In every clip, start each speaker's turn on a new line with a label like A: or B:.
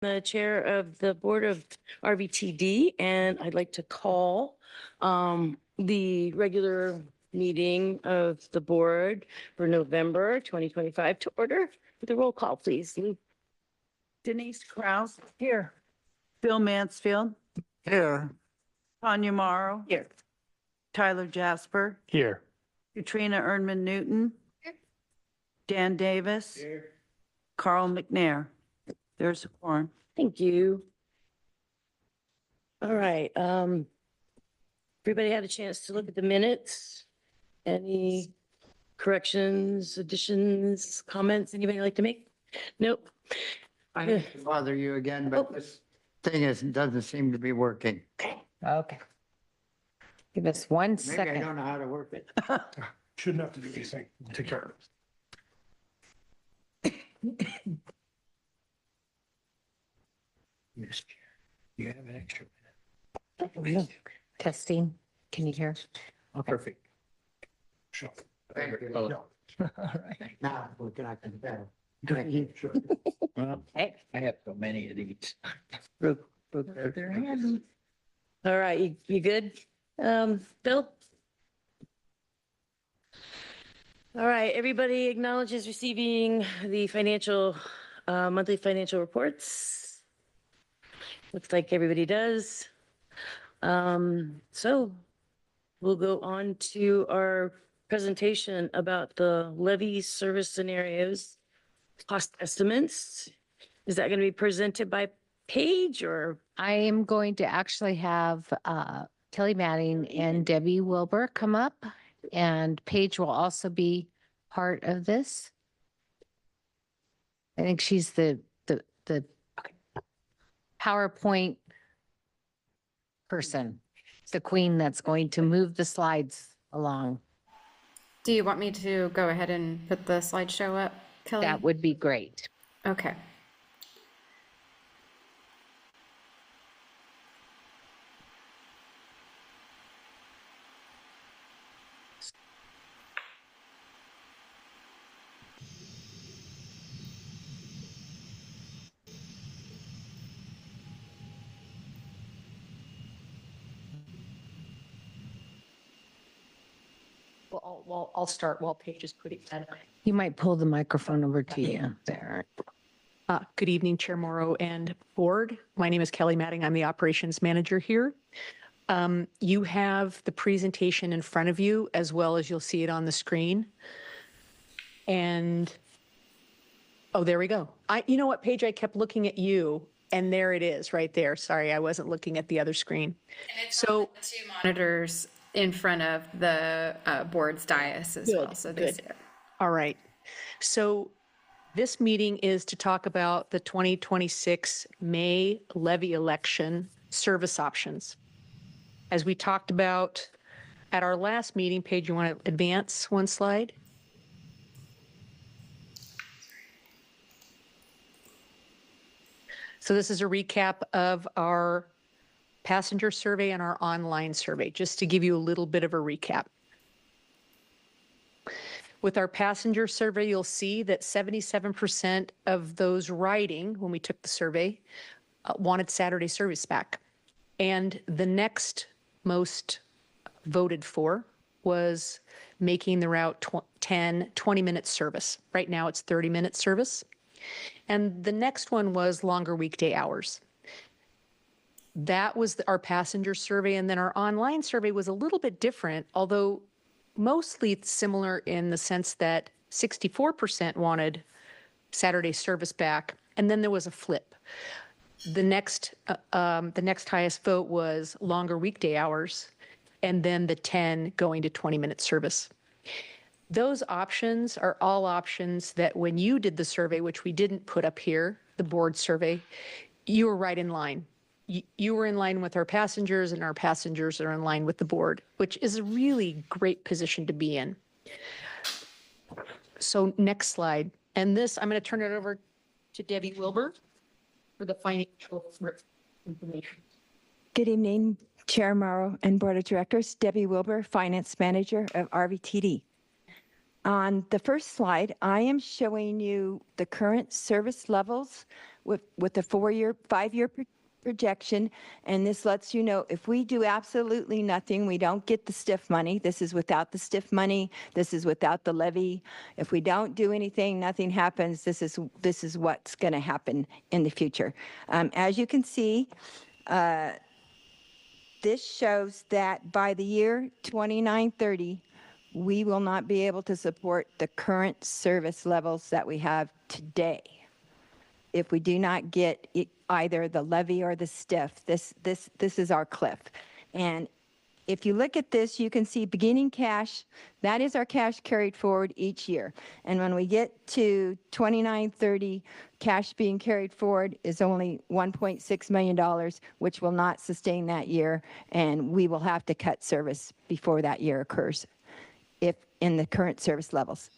A: The chair of the board of RVTD, and I'd like to call the regular meeting of the board for November 2025 to order with a roll call, please.
B: Denise Kraus. Here. Bill Mansfield.
C: Here.
B: Tanya Morrow.
A: Here.
B: Tyler Jasper.
C: Here.
B: Katrina Ernman Newton. Dan Davis. Carl McNair. There's a quorum.
A: Thank you. All right. Everybody had a chance to look at the minutes. Any corrections, additions, comments? Anybody like to make? Nope.
C: I hate to bother you again, but this thing doesn't seem to be working.
D: Okay. Give us one
C: Maybe I
D: second.
C: don't know how to work it.
E: Shouldn't have to do anything. Take care of it.
C: Miss Chair, you have an extra
D: Testing. Can you hear?
C: Perfect.
E: Sure.
C: Thank you.
E: Yeah.
C: All right. Now we're connecting better.
E: Sure.
C: Well,
D: Hey.
C: I have so many of these.
A: All right, you good? Bill? All right, everybody acknowledges receiving the monthly financial reports. Looks like everybody does. So we'll go on to our presentation about the levy service scenarios, cost estimates. Is that going to be presented by Paige or?
D: I am going to actually have Kelly Manning and Debbie Wilbur come up, and Paige will also be part of this. I think she's the PowerPoint person, the queen that's going to move the slides along.
F: Do you want me to go ahead and put the slideshow up, Kelly?
D: That would be great.
F: Okay.
G: Well, I'll start while Paige is putting that up.
D: You might pull the microphone over to you there.
G: Good evening, Chair Morrow and Board. My name is Kelly Matting. I'm the Operations Manager here. You have the presentation in front of you, as well as you'll see it on the screen. And, oh, there we go. You know what, Paige, I kept looking at you, and there it is, right there. Sorry, I wasn't looking at the other screen.
F: And it's
G: So-
F: on the two monitors in front of the board's dais as well.
G: Good,
F: So they
G: good.
F: see it.
G: All right. So this meeting is to talk about the 2026 May levy election service options. As we talked about at our last meeting, Paige, you want to advance one slide? So this is a recap of our passenger survey and our online survey, just to give you a little bit of a recap. With our passenger survey, you'll see that 77% of those riding, when we took the survey, wanted Saturday service back. And the next most voted for was making the route 20-minute service. Right now, it's 30-minute service. And the next one was longer weekday hours. That was our passenger survey. And then our online survey was a little bit different, although mostly similar in the sense that 64% wanted Saturday service back. And then there was a flip. The next highest vote was longer weekday hours, and then the 10 going to 20-minute service. Those options are all options that when you did the survey, which we didn't put up here, the board survey, you were right in line. You were in line with our passengers, and our passengers are in line with the board, which is a really great position to be in. So next slide. And this, I'm going to turn it over to Debbie Wilbur for the financial information.
H: Good evening, Chair Morrow and Board of Directors. Debbie Wilbur, Finance Manager of RVTD. On the first slide, I am showing you the current service levels with a 5-year projection. And this lets you know if we do absolutely nothing, we don't get the STIF money. This is without the STIF money. This is without the levy. If we don't do anything, nothing happens. This is what's going to happen in the future. As you can see, this shows that by the year 2930, we will not be able to support the current service levels that we have today if we do not get either the levy or the STIF. This is our cliff. And if you look at this, you can see beginning cash, that is our cash carried forward each year. And when we get to 2930, cash being carried forward is only $1.6 million, which will not sustain that year. And we will have to cut service before that year occurs, if in the current service levels.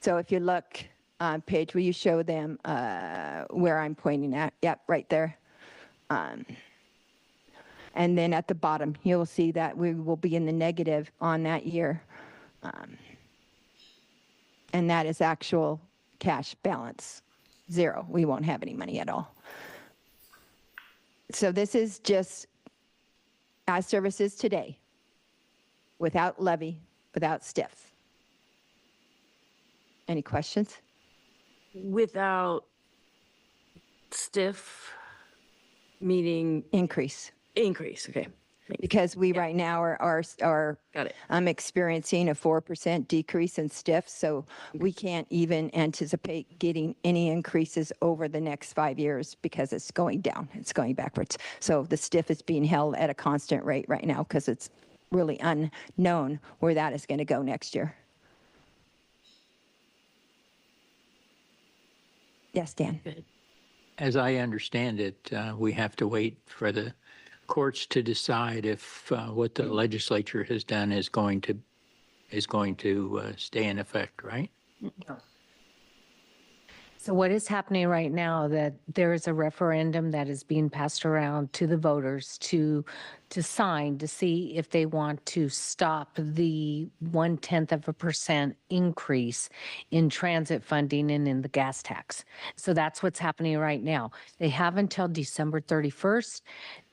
H: So if you look, Paige, will you show them where I'm pointing at? Yep, right there. And then at the bottom, you'll see that we will be in the negative on that year. And that is actual cash balance, 0. We won't have any money at all. So this is just as services today, without levy, without STIF. Any questions?
A: Without stiff, meaning
H: Increase.
A: increase, okay.
H: Because we right now are
A: Got it.
H: experiencing a 4% decrease in STIF, so we can't even anticipate getting any increases over the next 5 years because it's going down, it's going backwards. So the STIF is being held at a constant rate right now because it's really unknown where that is going to go next year. Yes, Dan?
I: As I understand it, we have to wait for the courts to decide if what the legislature has done is going to stay in effect, right?
D: So what is happening right now, that there is a referendum that is being passed around to the voters to sign to see if they want to stop the 0.1% increase in transit funding and in the gas tax. So that's what's happening right now. They have until December 31st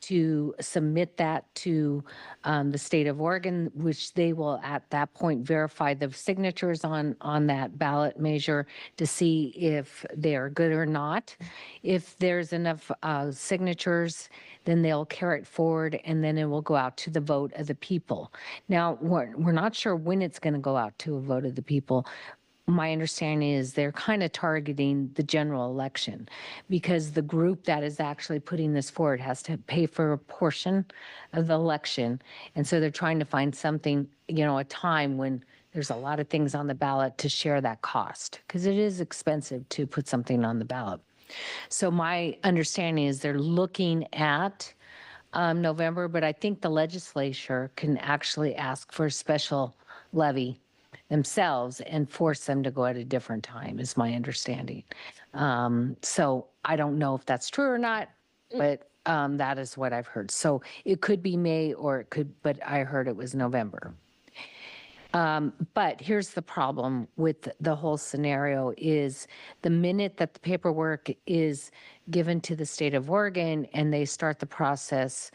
D: to submit that to the state of Oregon, which they will at that point verify the signatures on that ballot measure to see if they are good or not. If there's enough signatures, then they'll carry it forward and then it will go out to the vote of the people. Now, we're not sure when it's going to go out to a vote of the people. My understanding is they're kind of targeting the general election because the group that is actually putting this forward has to pay for a portion of the election. And so they're trying to find something, a time when there's a lot of things on the ballot to share that cost because it is expensive to put something on the ballot. So my understanding is they're looking at November, but I think the legislature can actually ask for a special levy themselves and force them to go at a different time, is my understanding. So I don't know if that's true or not, but that is what I've heard. So it could be May or it could, but I heard it was November. But here's the problem with the whole scenario is the minute that the paperwork is given to the state of Oregon and they start the process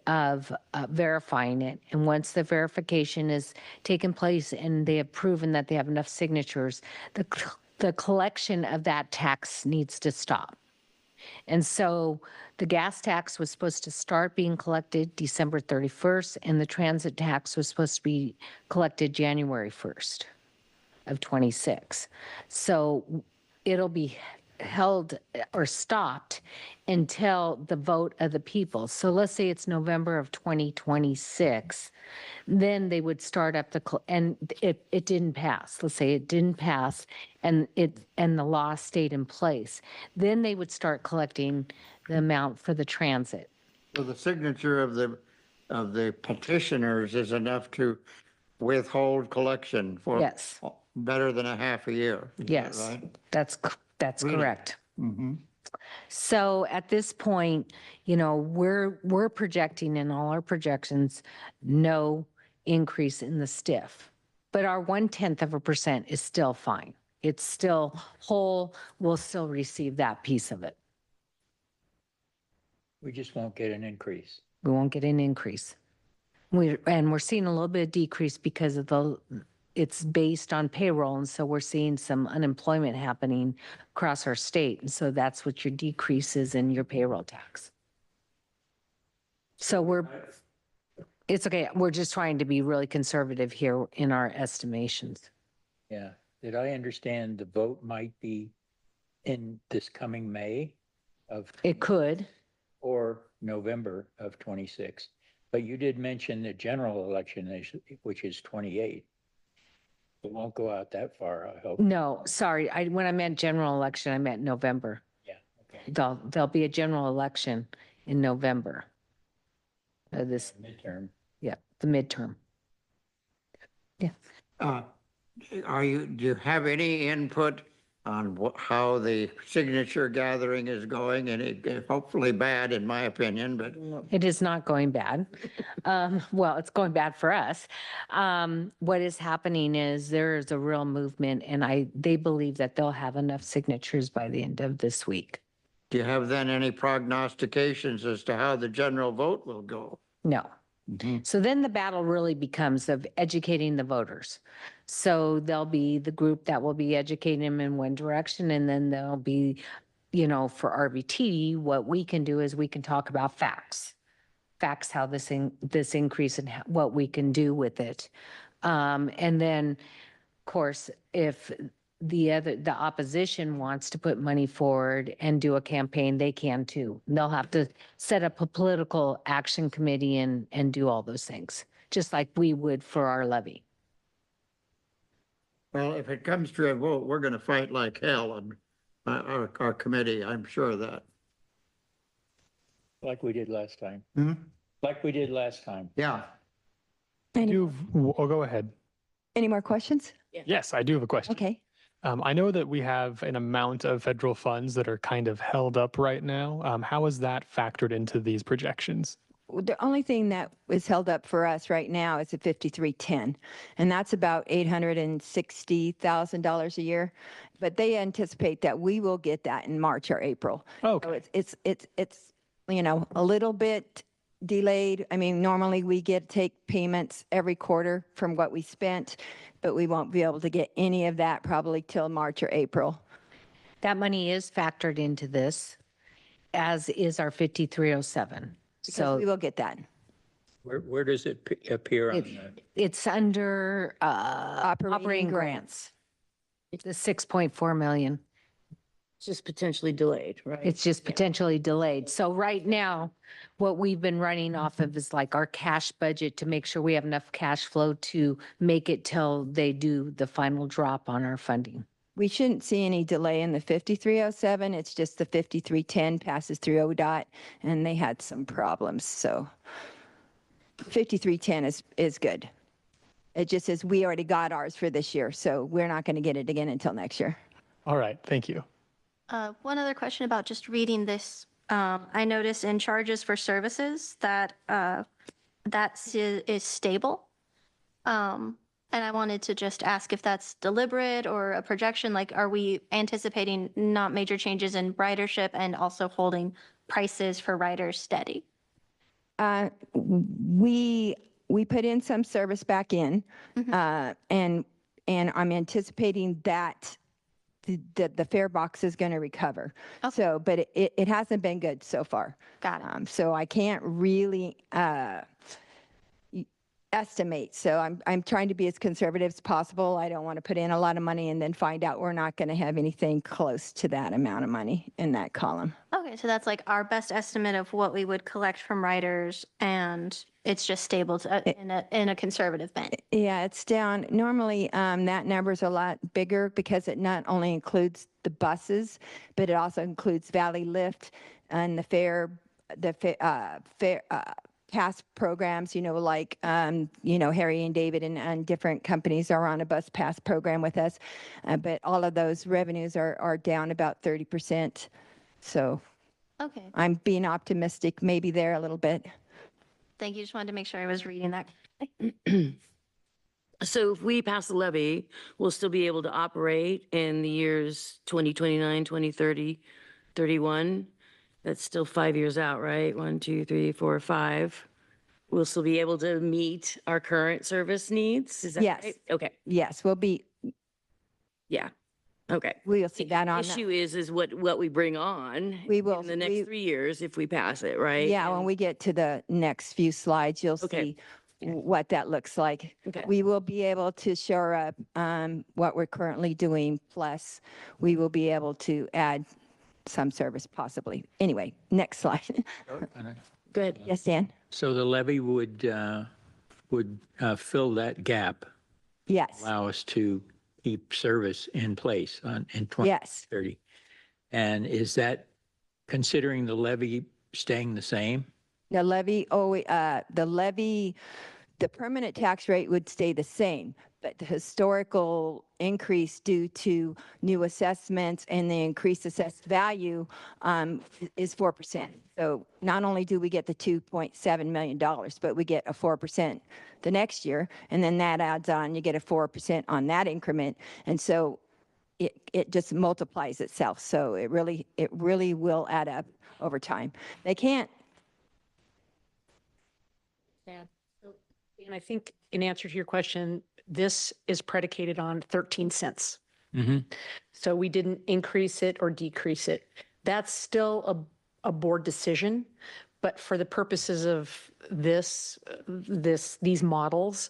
D: of verifying it. And once the verification is taken place and they have proven that they have enough signatures, the collection of that tax needs to stop. And so the gas tax was supposed to start being collected December 31st, and the transit tax was supposed to be collected January 1st of 26. So it'll be held or stopped until the vote of the people. So let's say it's November of 2026, then they would start up and it didn't pass. Let's say it didn't pass and the law stayed in place. Then they would start collecting the amount for the transit.
C: So the signature of the petitioners is enough to withhold collection for
D: Yes.
C: better than a half a year. Is that
D: Yes,
C: right?
D: that's
C: Really?
D: correct.
C: Mm-hmm.
D: So at this point, we're projecting in all our projections, no increase in the STIF, but our 0.1% is still fine. it's still whole, we'll still receive that piece of it.
I: We just won't get an increase.
D: We won't get an increase. And we're seeing a little bit of decrease because of it's based on payroll. And so we're seeing some unemployment happening across our state. And so that's what your decrease is in your payroll tax. So it's okay. We're just trying to be really conservative here in our estimations.
I: Yeah. Did I understand the vote might be in this coming May of,
D: It could.
I: or November of 26? But you did mention the general election, which is 28. It won't go out that far, I hope.
D: No, sorry. When I meant general election, I meant November.
I: Yeah, okay.
D: There'll be a general election in November. This,
I: Midterm.
D: yeah, the midterm.
C: Do you have any input on how the signature gathering is going? And hopefully bad, in my opinion, but
D: It is not going bad. Well, it's going bad for us. What is happening is there is a real movement, and they believe that they'll have enough signatures by the end of this week.
C: do you have then any prognostications as to how the general vote will go?
D: No. So then the battle really becomes of educating the voters. So there'll be the group that will be educating them in one direction, and then there'll be, for RBT, what we can do is we can talk about facts, how this increase and what we can do with it. And then, of course, if the opposition wants to put money forward and do a campaign, they can too. They'll have to set up a political action committee and do all those things, just like we would for our levy.
C: Well, if it comes to a vote, we're going to fight like hell on our committee. I'm sure of that.
I: Like we did last time.
C: Hmm?
I: Like we did last time.
C: Yeah.
E: Oh, go ahead.
H: Any more questions?
E: Yes, I do have a question.
H: Okay.
E: I know that we have an amount of federal funds that are kind of held up right now. How is that factored into these projections?
H: The only thing that is held up for us right now is the 5310, and that's about $860,000 a year. But they anticipate that we will get that in March or April.
E: Okay.
H: So it's a little bit delayed. I mean, normally we take payments every quarter from what we spent, but we won't be able to get any of that probably till March or April.
D: That money is factored into this, as is our 5307.
H: Because we will get that.
I: Where does it appear on the?
D: It's under operating grants. The 6.4 million.
A: It's just potentially delayed, right?
D: It's just potentially delayed. So right now, what we've been running off of is like our cash budget to make sure we have enough cash flow to make it till they do the final drop on our funding.
H: We shouldn't see any delay in the 5307. It's just the 5310 passes through ODOT, and they had some problems. So 5310 is good. It just says we already got ours for this year, so we're not going to get it again until next year.
E: All right. Thank you.
J: One other question about just reading this. I noticed in charges for services that is stable. And I wanted to just ask if that's deliberate or a projection. Like, are we anticipating not major changes in ridership and also holding prices for riders steady?
H: We put in some service back in, and I'm anticipating that the fare box is going to recover.
J: Okay.
H: So, but it hasn't been good so far.
J: Got it.
H: So I can't really estimate. So I'm trying to be as conservative as possible. I don't want to put in a lot of money and then find out we're not going to have anything close to that amount of money in that column.
J: Okay, so that's like our best estimate of what we would collect from riders, and it's just stable in a conservative band.
H: Yeah, it's down. Normally, that number is a lot bigger because it not only includes the buses, but it also includes Valley Lift and the fare past programs, like, Harry and David and different companies are on a bus pass program with us. But all of those revenues are down about 30%. So
J: Okay,
H: I'm being optimistic, maybe there a little bit.
J: thank you. Just wanted to make sure I was reading that.
A: So if we pass the levy, we'll still be able to operate in the years 2029, 2030, 31. That's still 5 years out, right? 1, 2, 3, 4, 5. We'll still be able to meet our current service needs? Is that
H: Yes.
A: right? Okay,
H: Yes,
A: yeah, okay.
H: we'll see that
A: The
H: on that.
A: issue is what we bring on
H: We will-
A: in the next
H: we-
A: 3 years if we pass it, right?
H: Yeah, when
A: And-
H: we get to the next few slides, you'll
A: Okay.
H: see what that looks like.
A: Okay.
H: We will be able to shore up what we're currently doing, plus we will be able to add some service possibly. Anyway, next slide.
A: Go ahead.
H: Yes, Dan?
I: So the levy would fill that gap,
H: Yes,
I: allow us to keep service in place in
H: yes.
I: 2030. And is that considering the levy staying the same?
H: The levy, the permanent tax rate would stay the same, but the historical increase due to new assessments and the increased assessed value is 4%. So not only do we get the $2.7 million, but we get a 4% the next year, and then that adds on, you get a 4% on that increment. And so it just multiplies itself. So it really will add up over time. They can't.
G: And I think in answer to your question, this is predicated on 13 cents. So we didn't increase it or decrease it. That's still a board decision, but for the purposes of these models,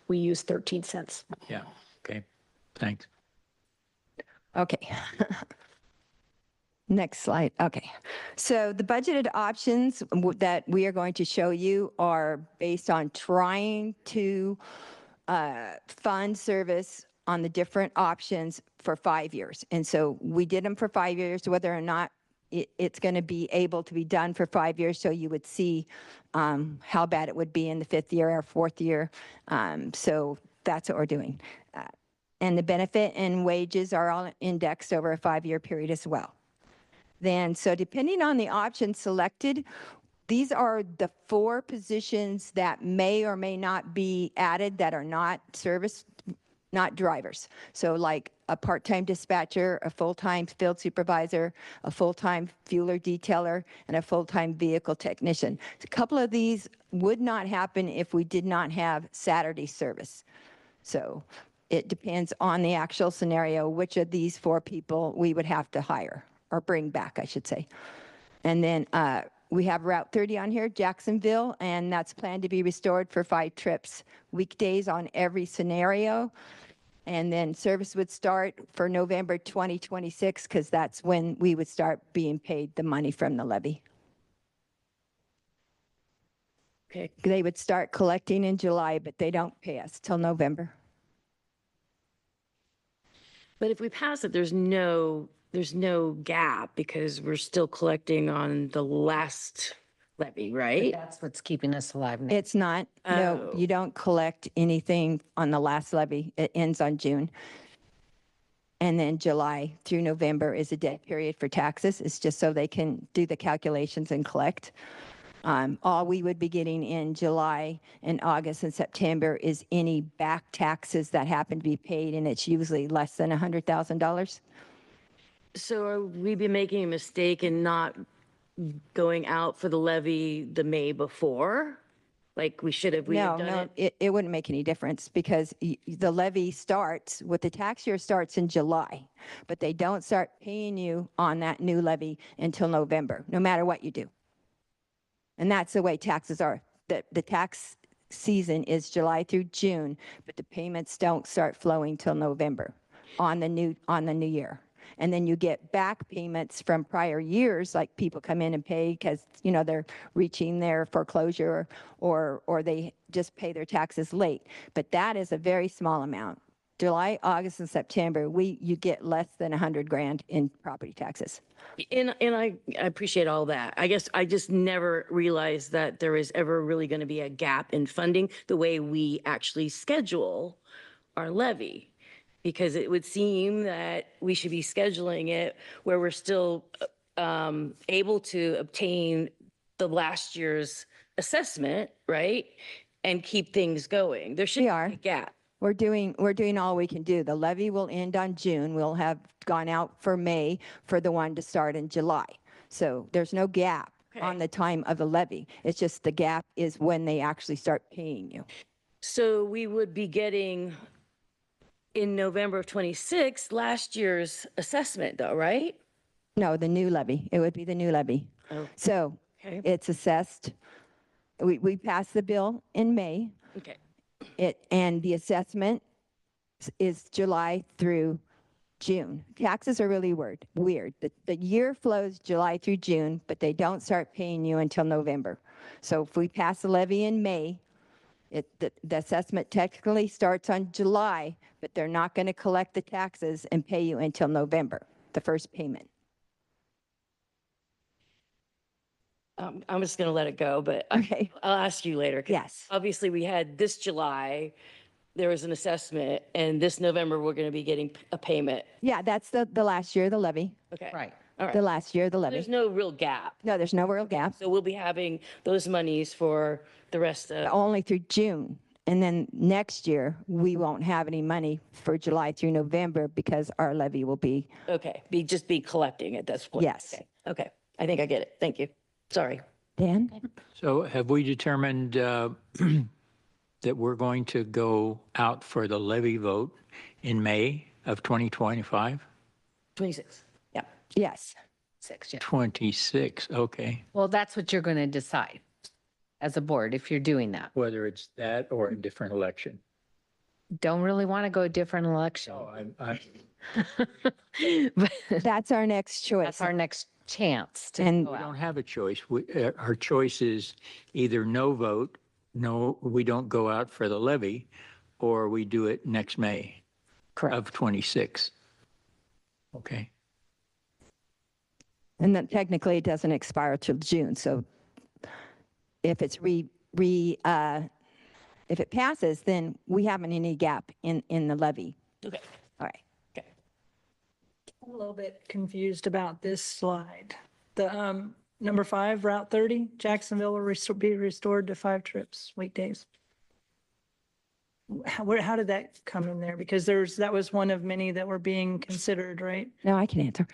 G: we use 13 cents.
I: Yeah, okay, thanks.
H: Okay. Next slide. Okay. So the budgeted options that we are going to show you are based on trying to fund service on the different options for 5 years. And so we did them for 5 years, whether or not it's going to be able to be done for 5 years. So you would see how bad it would be in the 5th year or 4th year. So that's what we're doing. And the benefit and wages are all indexed over a 5-year period as well. Then, so depending on the option selected, these are the 4 positions that may or may not be added that are not not drivers. So like a part-time dispatcher, a full-time field supervisor, a full-time fueler detailer, and a full-time vehicle technician. A couple of these would not happen if we did not have Saturday service. So it depends on the actual scenario, which of these 4 people we would have to hire, or bring back, I should say. And then we have Route 30 on here, Jacksonville, and that's planned to be restored for 5 trips, weekdays on every scenario. And then service would start for November 2026, because that's when we would start being paid the money from the levy.
A: Okay.
H: They would start collecting in July, but they don't pay us till November.
A: But if we pass it, there's no gap because we're still collecting on the last levy, right?
D: That's what's keeping us alive now.
H: It's not. No,
A: Oh.
H: you don't collect anything on the last levy. It ends on June. And then July through November is a dead period for taxes. It's just so they can do the calculations and collect. All we would be getting in July and August and September is any back taxes that happen to be paid, and it's usually less than $100,000.
A: So are we be making a mistake in not going out for the levy the May before? Like we should have, we have done it?
H: It wouldn't make any difference because the levy starts, with the tax year starts in July, but they don't start paying you on that new levy until November, no matter what you do. And that's the way taxes are. The tax season is July through June, but the payments don't start flowing till November on the new year. And then you get back payments from prior years, like people come in and pay because, you know, they're reaching their foreclosure or they just pay their taxes late. But that is a very small amount. July, August, and September, you get less than $100,000 in property taxes.
A: And I appreciate all that. I guess I just never realized that there is ever really going to be a gap in funding the way we actually schedule our levy. Because it would seem that we should be scheduling it where we're still able to obtain the last year's assessment, right? And keep things going. There should be a gap.
H: We're doing all we can do. The levy will end on June. We'll have gone out for May for the one to start in July. So there's no gap on the time of the levy. It's just the gap is when they actually start paying you.
A: So we would be getting in November of 26 last year's assessment though, right?
H: No, the new levy. It would be the new levy.
A: Oh,
H: So
A: okay.
H: it's assessed. We passed the bill in May.
A: Okay.
H: And the assessment is July through June. Taxes are really weird. The year flows July through June, but they don't start paying you until November. So if we pass the levy in May, the assessment technically starts on July, but they're not going to collect the taxes and pay you until November, the first payment.
A: I'm just going to let it go, but
H: Okay.
A: I'll ask you later. 'Cause
H: Yes.
A: obviously, we had this July, there was an assessment, and this November, we're going to be getting a payment.
H: Yeah, that's the last year of the levy.
A: Okay.
D: Right.
A: All right.
H: The last year of the levy.
A: There's no real gap.
H: No, there's no real gap.
A: So we'll be having those monies for the rest of,
H: Only through June. And then next year, we won't have any money for July through November because our levy will be,
A: okay, just be collecting at this point.
H: Yes.
A: Okay. Okay. I think I get it. Thank you. Sorry.
H: Dan?
I: So have we determined that we're going to go out for the levy vote in May of 2025?
A: 26. Yeah.
H: Yes.
D: 6, yeah.
I: 26, okay.
D: Well, that's what you're going to decide as a board if you're doing that.
I: Whether it's that or a different election.
D: Don't really want to go a different election.
I: No,
D: But
H: That's our next choice.
D: that's our next chance to
H: And
D: go
I: we
D: out.
I: don't have a choice. Our choice is either no vote, no, we don't go out for the levy, or we do it next May
D: Correct.
I: of 26. Okay.
H: And then technically it doesn't expire till June. So if it's if it passes, then we haven't any gap in the levy.
A: Okay.
H: All right.
A: Okay.
K: I'm a little bit confused about this slide. The number 5, Route 30, Jacksonville will be restored to 5 trips, weekdays. How did that come in there? Because that was one of many that were being considered, right?
H: No, I can answer.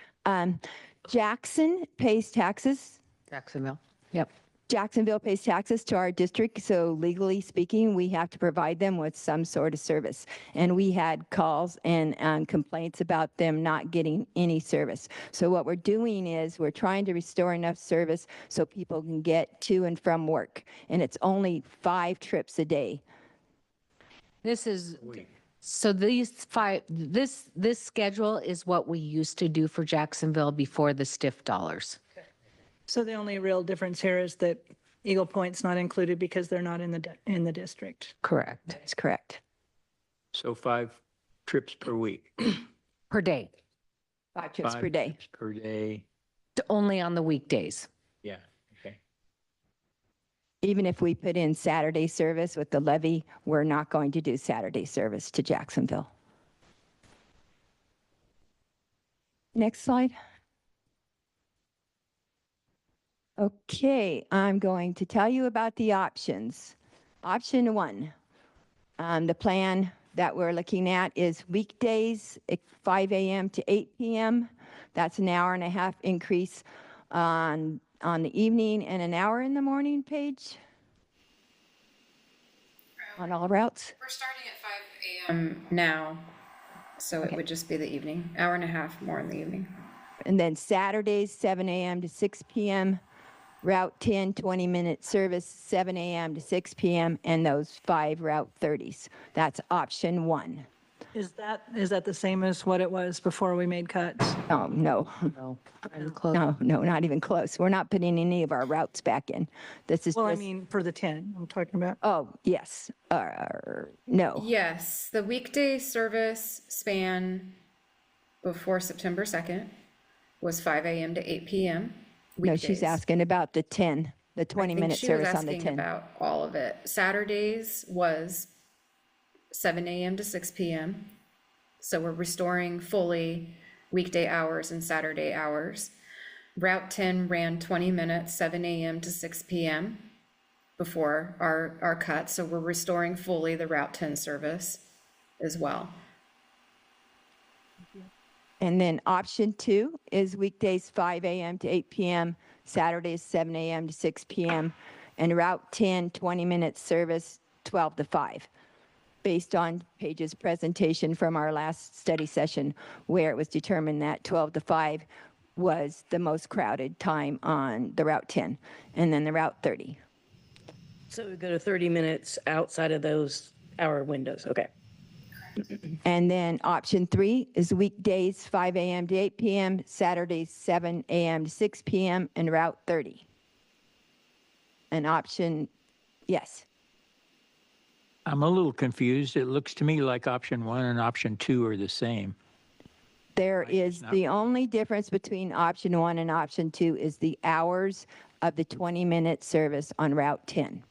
H: Jackson pays taxes.
D: Jacksonville. Yep.
H: Jacksonville pays taxes to our district, so legally speaking, we have to provide them with some sort of service. And we had calls and complaints about them not getting any service. So what we're doing is we're trying to restore enough service so people can get to and from work. And it's only 5 trips a day.
D: This is, so this schedule is what we used to do for Jacksonville before the stiff dollars.
K: So the only real difference here is that Eagle Point's not included because they're not in the district.
D: Correct.
H: That's correct.
I: So 5 trips per week.
D: Per day,
H: 5 trips
I: 5
H: per day.
I: trips per day.
D: only on the weekdays.
I: Yeah, okay.
H: Even if we put in Saturday service with the levy, we're not going to do Saturday service to Jacksonville. Next slide. Okay, I'm going to tell you about the options. Option 1, the plan that we're looking at is weekdays at 5 a.m. to 8 p.m. That's an hour and a half increase on the evening and an hour in the morning, Paige? On all routes?
F: We're starting at 5 a.m. now, so it would just be the evening, hour and a half more in the evening.
H: And then Saturdays, 7 a.m. to 6 p.m. Route 10, 20-minute service, 7 a.m. to 6 p.m. and those 5 Route 30s. That's option 1.
K: Is that the same as what it was before we made cuts?
H: Oh, no.
D: No, I'm close.
H: No, not even close. We're not putting any of our routes back in. This is
K: Well, I
H: just,
K: mean, for the 10, I'm talking about.
H: oh, yes. No.
F: Yes, the weekday service span before September 2nd was 5 a.m. to 8 p.m.
H: No, she's
F: weekdays.
H: asking about the 10, the
F: I think
H: 20-minute
F: she was
H: service on the
F: asking
H: 10.
F: about all of it. Saturdays was 7 a.m. to 6 p.m. So we're restoring fully weekday hours and Saturday hours. Route 10 ran 20 minutes, 7 a.m. to 6 p.m. before our cut. So we're restoring fully the Route 10 service. as well.
H: And then option 2 is weekdays 5 a.m. to 8 p.m., Saturdays 7 a.m. to 6 p.m., and Route 10 20-minute service 12 to 5, based on Paige's presentation from our last study session, where it was determined that 12 to 5 was the most crowded time on the Route 10, and then the Route 30.
A: So we go to 30 minutes outside of those hour windows. Okay.
H: And then option 3 is weekdays 5 a.m. to 8 p.m., Saturdays 7 a.m. to 6 p.m., and Route 30. And option, yes.
I: I'm a little confused. It looks to me like option 1 and option 2 are the same.
H: There
I: Like,
H: is
I: it's not-
H: the only difference between option 1 and option 2 is the hours of the 20-minute service on Route 10.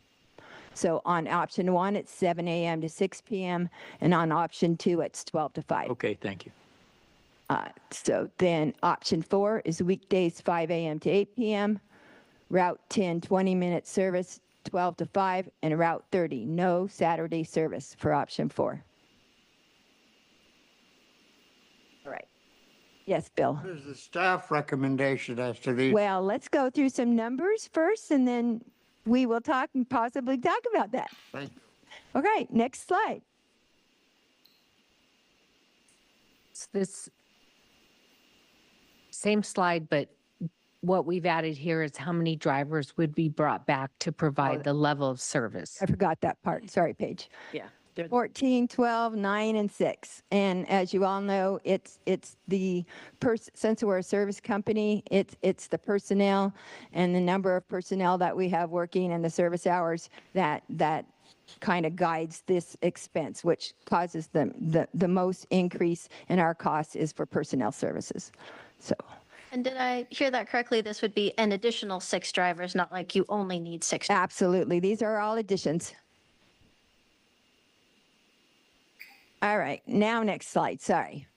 H: So on option 1, it's 7 a.m. to 6 p.m., and on option 2, it's 12 to 5.
I: Okay, thank you.
H: So then option 4 is weekdays 5 a.m. to 8 p.m., Route 10 20-minute service 12 to 5, and Route 30 no Saturday service for option 4. All right. Yes, Bill.
C: What is the staff recommendation as to these?
H: Well, let's go through some numbers first, and then we will talk and possibly talk about that.
C: Thank you.
H: Okay, next slide.
D: It's this same slide, but what we've added here is how many drivers would be brought back to provide the level of service.
H: I forgot that part. Sorry, Paige.
A: Yeah. They're-
H: 14, 12, 9, and 6. And as you all know, it's the, since we're a service company, it's the personnel and the number of personnel that we have working and the service hours that kind of guides this expense, which causes the most increase in our costs is for personnel services. So.
J: And did I hear that correctly? This would be an additional 6 drivers, not like you only need 6.
H: Absolutely. These are all additions. All right, now next slide, sorry.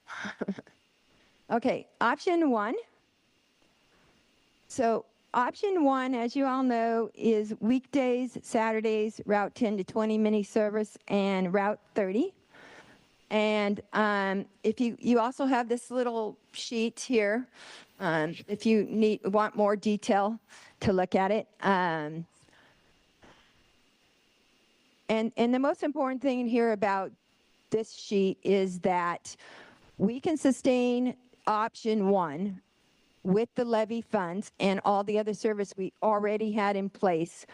H: Okay, option 1. So option 1, as you all know, is weekdays, Saturdays, Route 10 to 20 mini service, and Route 30. And if you also have this little sheet here, if you want more detail to look at it. And the most important thing here about this sheet is that we can sustain option 1 with the levy funds and all the other service we already had in place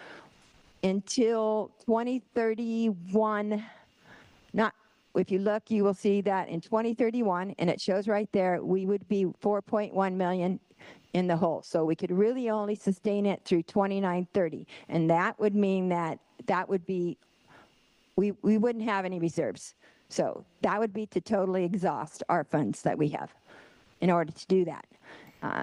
H: until 2031. If you look, you will see that in 2031, and it shows right there, we would be 4.1 million in the hole. So we could really only sustain it through 2930. And that would mean that would be, we wouldn't have any reserves. So that would be to totally exhaust our funds that we have in order to do that.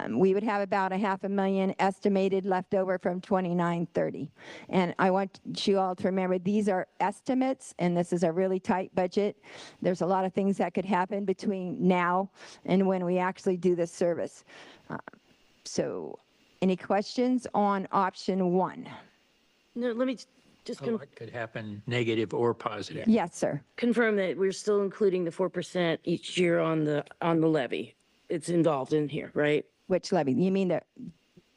H: We would have about $500,000 estimated left over from 2930. And I want you all to remember these are estimates, and this is a really tight budget. There's a lot of things that could happen between now and when we actually do this service. So any questions on option 1?
A: No, let me just
I: A lot could happen, negative or positive.
H: Yes, sir.
A: confirm that we're still including the 4% each year on the levy. It's involved in here, right?
H: Which levy? You mean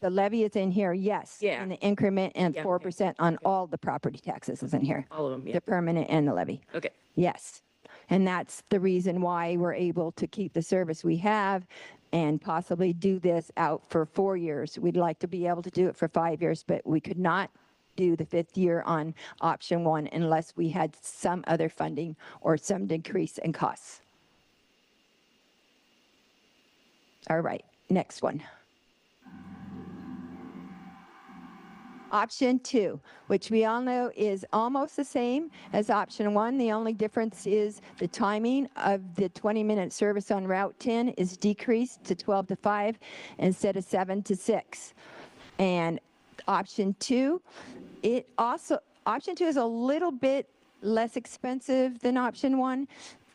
H: the levy is in here? Yes.
A: Yeah.
H: And the increment and
A: Yeah,
H: 4% on all the property taxes is in here.
A: All of them, yeah.
H: The permanent and the levy.
A: Okay.
H: Yes. And that's the reason why we're able to keep the service we have and possibly do this out for 4 years. We'd like to be able to do it for 5 years, but we could not do the 5th year on option 1 unless we had some other funding or some decrease in costs. All right, next one. Option 2, which we all know is almost the same as option 1. The only difference is the timing of the 20-minute service on Route 10 is decreased to 12 to 5 instead of 7 to 6. And option 2, option 2 is a little bit less expensive than option 1.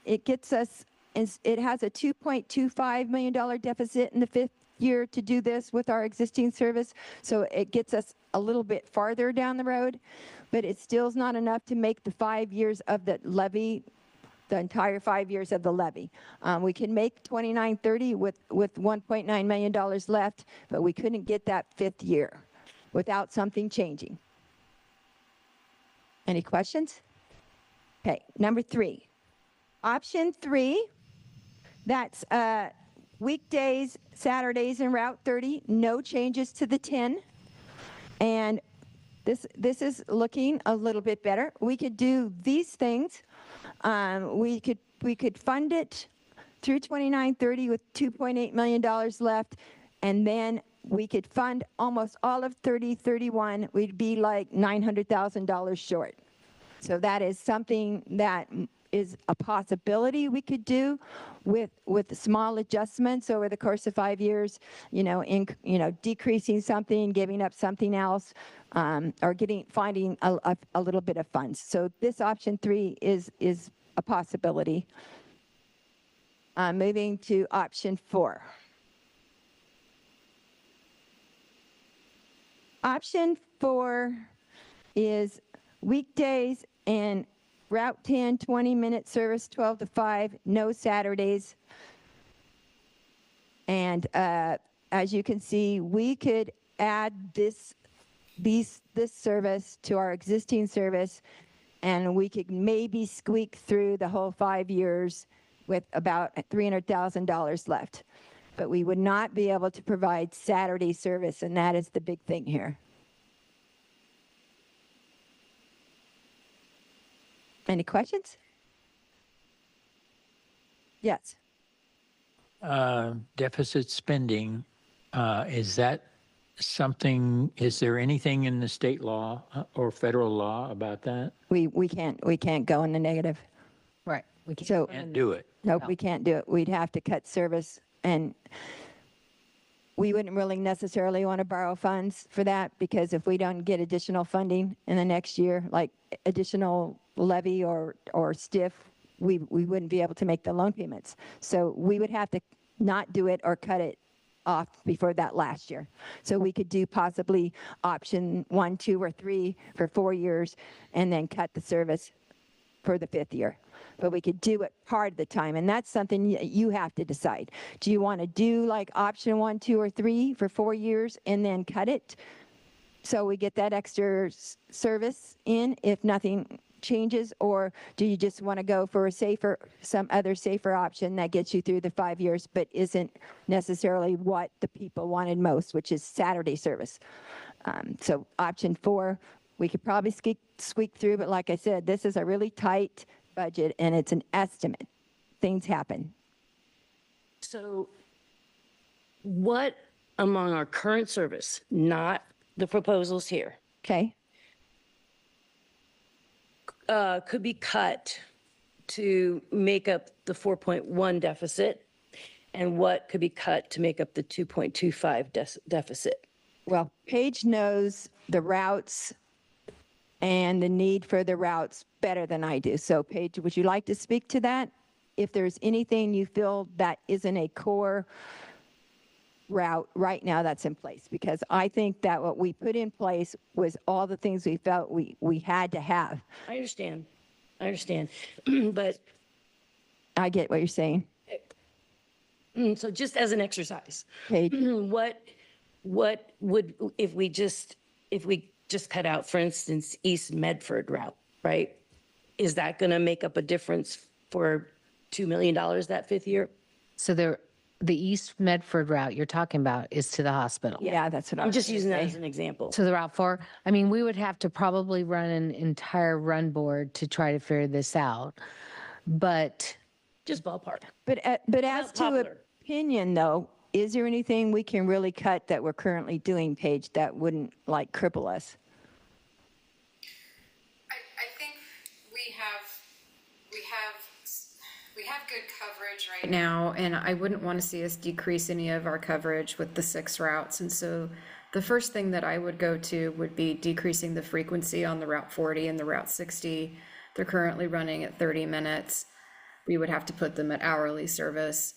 H: It gets us, it has a $2.25 million deficit in the 5th year to do this with our existing service. So it gets us a little bit farther down the road, but it still is not enough to make the 5 years of the levy the entire 5 years of the levy. We can make 2930 with $1.9 million left, but we couldn't get that 5th year without something changing. Any questions? Okay, number 3. Option 3, that's weekdays, Saturdays, and Route 30, no changes to the 10. And this is looking a little bit better. We could do these things. We could fund it through 2930 with $2.8 million left, and then we could fund almost all of 3031. We'd be like $900,000 short. So that is something that is a possibility we could do with small adjustments over the course of 5 years, decreasing something, giving up something else, or finding a little bit of funds. So this option 3 is a possibility. Moving to option 4. Option 4 is weekdays and Route 10, 20-minute service, 12 to 5, no Saturdays. And as you can see, we could add this service to our existing service, and we could maybe squeak through the whole 5 years with about $300,000 left. But we would not be able to provide Saturday service, and that is the big thing here. Any questions? Yes.
I: Deficit spending, is that something, is there anything in the state law or federal law about that?
H: We can't go in the negative.
D: Right. We can't.
H: So
I: Can't do it.
H: nope, we can't do it. We'd have to cut service, and we wouldn't really necessarily want to borrow funds for that, because if we don't get additional funding in the next year, like additional levy or stiff, we wouldn't be able to make the loan payments. So we would have to not do it or cut it off before that last year. So we could do possibly option 1, 2, or 3 for 4 years, and then cut the service for the 5th year. But we could do it part of the time, and that's something you have to decide. Do you want to do like option 1, 2, or 3 for 4 years and then cut it so we get that extra service in if nothing changes, or do you just want to go for some other safer option that gets you through the 5 years but isn't necessarily what the people wanted most, which is Saturday service? So option 4, we could probably squeak through, but like I said, this is a really tight budget and it's an estimate. Things happen.
A: So what among our current service, not the proposals here,
H: Okay.
A: Could be cut to make up the 4.1 deficit, and what could be cut to make up the 2.25 deficit?
H: Well, Paige knows the routes and the need for the routes better than I do. So Paige, would you like to speak to that? If there's anything you feel that isn't a core route right now that's in place, because I think that what we put in place was all the things we felt we had to have.
A: I understand, but
H: I get what you're saying.
A: so just as an exercise,
H: Paige,
A: what would, if we just cut out, for instance, East Medford route, right? Is that going to make up a difference for $2 million that 5th year?
D: So the East Medford route you're talking about is to the hospital.
H: yeah, that's what
A: I'm just
H: gonna
A: using that
H: say.
A: as an example.
D: To the Route 4, I mean, we would have to probably run an entire run board to try to figure this out. But
A: Just ballpark.
H: But as
A: about
H: to
A: Poplar?
H: opinion, though, is there anything we can really cut that we're currently doing, Paige, that wouldn't like cripple us?
F: I think we have good coverage right now, and I wouldn't want to see us decrease any of our coverage with the 6 routes. And so the first thing that I would go to would be decreasing the frequency on the Route 40 and the Route 60. They're currently running at 30 minutes. We would have to put them at hourly service.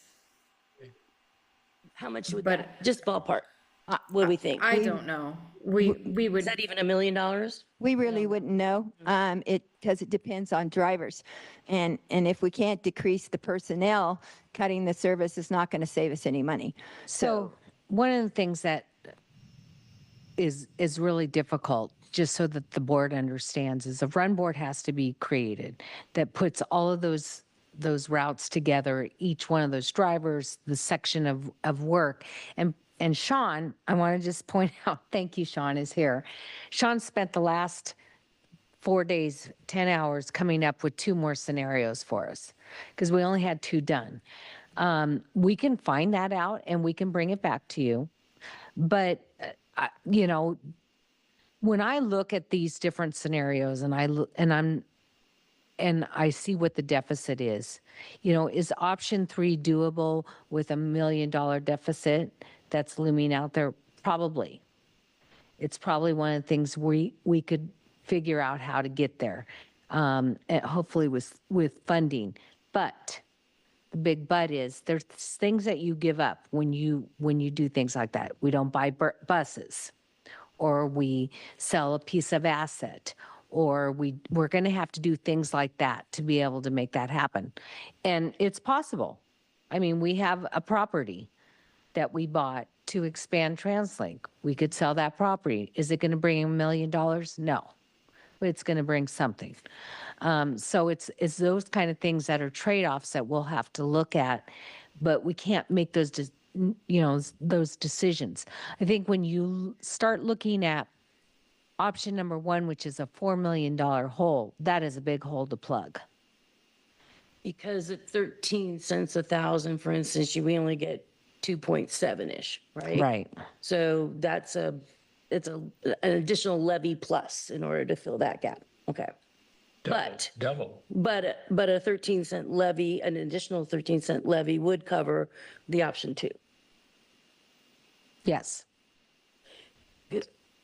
A: How much would
F: But-
A: that, just ballpark? What do we think?
F: I don't know. We
A: Is
F: would,
A: that even $1 million?
H: We really wouldn't know, because it depends on drivers. And if we can't decrease the personnel, cutting the service is not going to save us any money.
D: So one of the things that is really difficult, just so that the board understands, is a run board has to be created that puts all of those routes together, each one of those drivers, the section of work. And Sean, I want to just point out, thank you, Sean is here. Sean spent the last 4 days, 10 hours coming up with 2 more scenarios for us because we only had 2 done. We can find that out and we can bring it back to you. But, you know, when I look at these different scenarios and I see what the deficit is, you know, is option 3 doable with $1 million deficit that's looming out there? Probably. It's probably one of the things we could figure out how to get there, and hopefully with funding. But the big but is there's things that you give up when you do things like that. We don't buy buses, or we sell a piece of asset, or we're going to have to do things like that to be able to make that happen. And it's possible. I mean, we have a property that we bought to expand TransLink. We could sell that property. Is it going to bring $1 million? No, but it's going to bring something. So it's those kind of things that are trade-offs that we'll have to look at, but we can't make those, those decisions. I think when you start looking at option number 1, which is a $4 million hole, that is a big hole to plug.
A: Because at 13 cents a thousand, for instance, we only get 2.7-ish, right?
D: Right.
A: So it's an additional levy plus in order to fill that gap. Okay.
I: Double.
A: But a 13-cent levy, an additional 13-cent levy would cover the option 2.
D: Yes.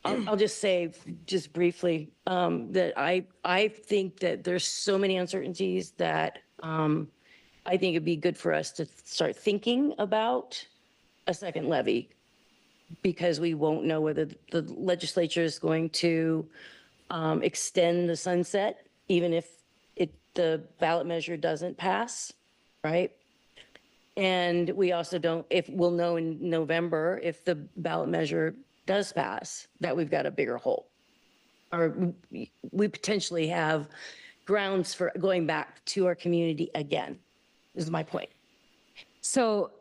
A: I'll just say, just briefly, that I think that there's so many uncertainties that I think it'd be good for us to start thinking about a second levy, because we won't know whether the legislature is going to extend the sunset, even if the ballot measure doesn't pass, right? And we also don't, if we'll know in November, if the ballot measure does pass, that we've got a bigger hole. Or we potentially have grounds for going back to our community again, is my point.
D: So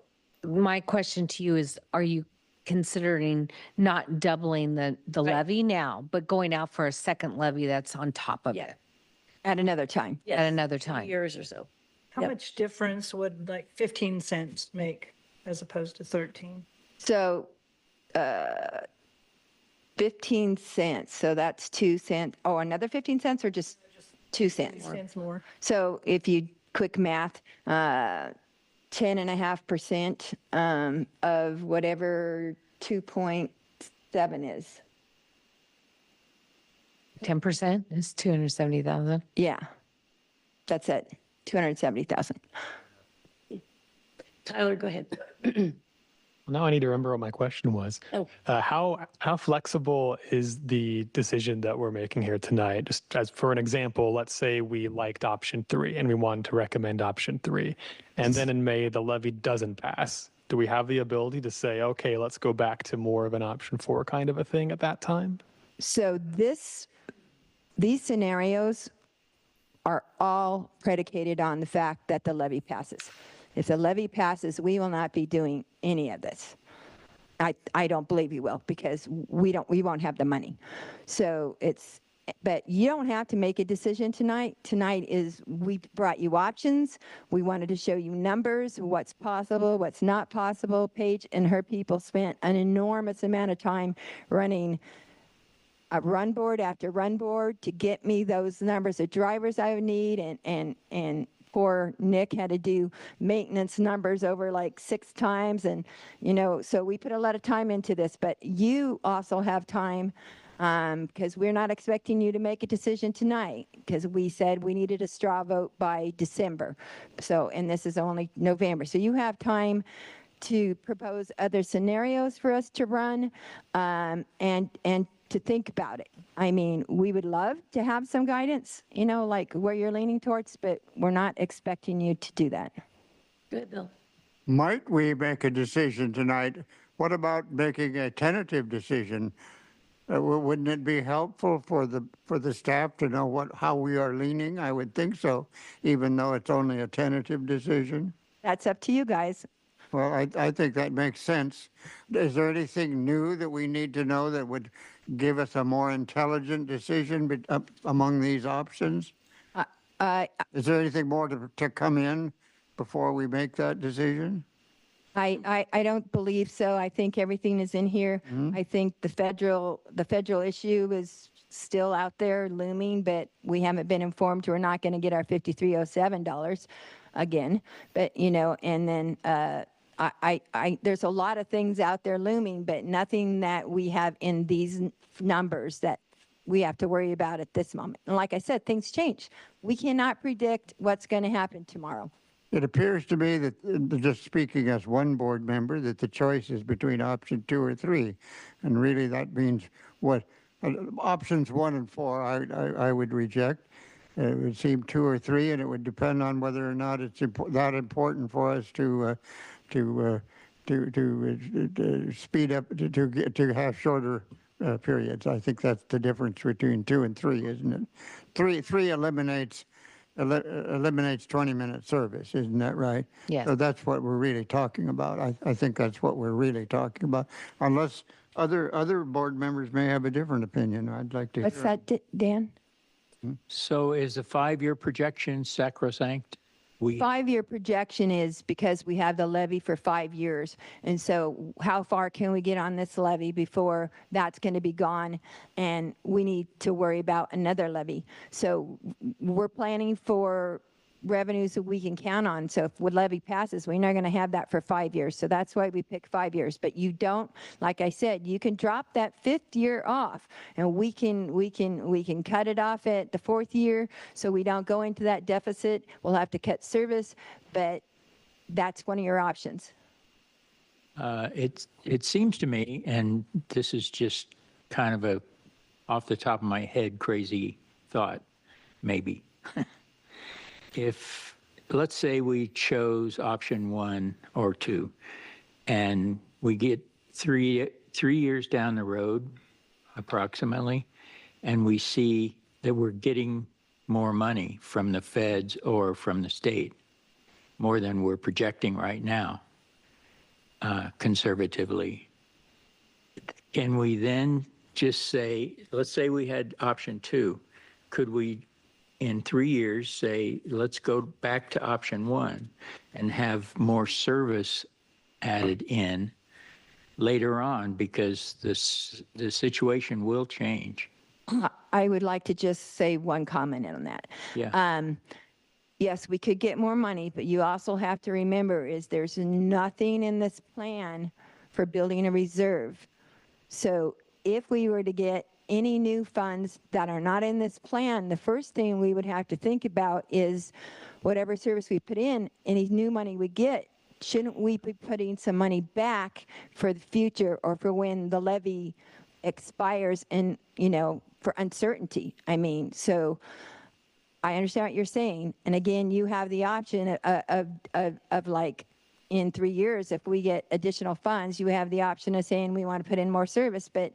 D: my question to you is, are you considering not doubling the levy now, but going out for a second levy that's on top of
A: Yeah.
D: it
H: At another time.
A: Yes,
D: at another
A: 2
D: time?
A: years or so.
K: How much difference would like 15 cents make as opposed to 13?
H: So 15 cents, so that's 2 cents. Oh, another 15 cents or just 2 cents?
K: Cents more.
H: So if you, quick math, 10.5% of whatever 2.7 is.
D: 10% is 270,000.
H: Yeah, that's it, 270,000.
A: Tyler, go ahead.
E: Now I need to remember what my question was.
A: Oh.
E: How flexible is the decision that we're making here tonight? Just as for an example, let's say we liked option 3 and we wanted to recommend option 3, and then in May the levy doesn't pass. Do we have the ability to say, okay, let's go back to more of an option 4 kind of a thing at that time?
H: So these scenarios are all predicated on the fact that the levy passes. If the levy passes, we will not be doing any of this. I don't believe we will, because we won't have the money. So but you don't have to make a decision tonight. Tonight is, we brought you options. We wanted to show you numbers, what's possible, what's not possible. Paige and her people spent an enormous amount of time running a run board after run board to get me those numbers of drivers I would need, and poor Nick had to do maintenance numbers over like 6 times, and so we put a lot of time into this. But you also have time, because we're not expecting you to make a decision tonight, because we said we needed a straw vote by December. So, and this is only November, so you have time to propose other scenarios for us to run, and to think about it. I mean, we would love to have some guidance, you know, like where you're leaning towards, but we're not expecting you to do that.
A: Good, Bill.
C: Might we make a decision tonight? What about making a tentative decision? Wouldn't it be helpful for the staff to know how we are leaning? I would think so, even though it's only a tentative decision.
H: That's up to you guys.
C: Well, I think that makes sense. Is there anything new that we need to know that would give us a more intelligent decision among these options? Is there anything more to come in before we make that decision?
H: I don't believe so. I think everything is in here. I think the federal issue is still out there looming, but we haven't been informed we're not going to get our $5307 again. But, you know, and then there's a lot of things out there looming, but nothing that we have in these numbers that we have to worry about at this moment. And like I said, things change. We cannot predict what's going to happen tomorrow.
C: It appears to me that, just speaking as one board member, that the choice is between option 2 or 3. And really that means what? Options 1 and 4 I would reject. It would seem 2 or 3, and it would depend on whether or not it's that important for us to speed up, to have shorter periods. I think that's the difference between 2 and 3, isn't it? 3 eliminates 20-minute service, isn't that right?
D: Yes.
C: So that's what we're really talking about. I think that's what we're really talking about. Unless other board members may have a different opinion, I'd like to hear.
H: What's that, Dan?
I: So is a 5-year projection sacrosanct?
H: 5-year projection is because we have the levy for 5 years. And so how far can we get on this levy before that's going to be gone and we need to worry about another levy? So we're planning for revenues that we can count on. So if the levy passes, we're not going to have that for 5 years. So that's why we pick 5 years. But you don't, like I said, you can drop that 5th year off, and we can cut it off at the 4th year, so we don't go into that deficit. We'll have to cut service, but that's one of your options.
I: It seems to me, and this is just kind of a off the top of my head crazy thought, maybe. If, let's say we chose option 1 or 2, and we get three years down the road, approximately, and we see that we're getting more money from the feds or from the state, more than we're projecting right now, conservatively, can we then just say, let's say we had option 2, could we in 3 years say, let's go back to option 1 and have more service added in later on, because the situation will change?
H: I would like to just say one comment on that.
I: Yeah.
H: Yes, we could get more money, but you also have to remember is there's nothing in this plan for building a reserve. So if we were to get any new funds that are not in this plan, the first thing we would have to think about is whatever service we put in, any new money we get, shouldn't we be putting some money back for the future or for when the levy expires and, you know, for uncertainty? I mean, so I understand what you're saying. And again, you have the option of like, in 3 years, if we get additional funds, you have the option of saying we want to put in more service. But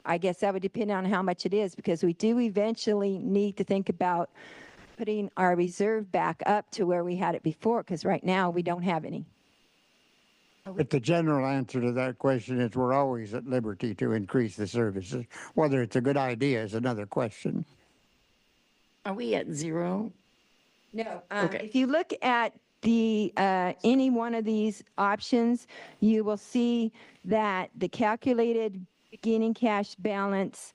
H: I guess that would depend on how much it is, because we do eventually need to think about putting our reserve back up to where we had it before, because right now we don't have any.
C: But the general answer to that question is we're always at liberty to increase the services. Whether it's a good idea is another question.
A: Are we at 0?
H: No.
A: Okay.
H: If you look at the any one of these options, you will see that the calculated beginning cash balance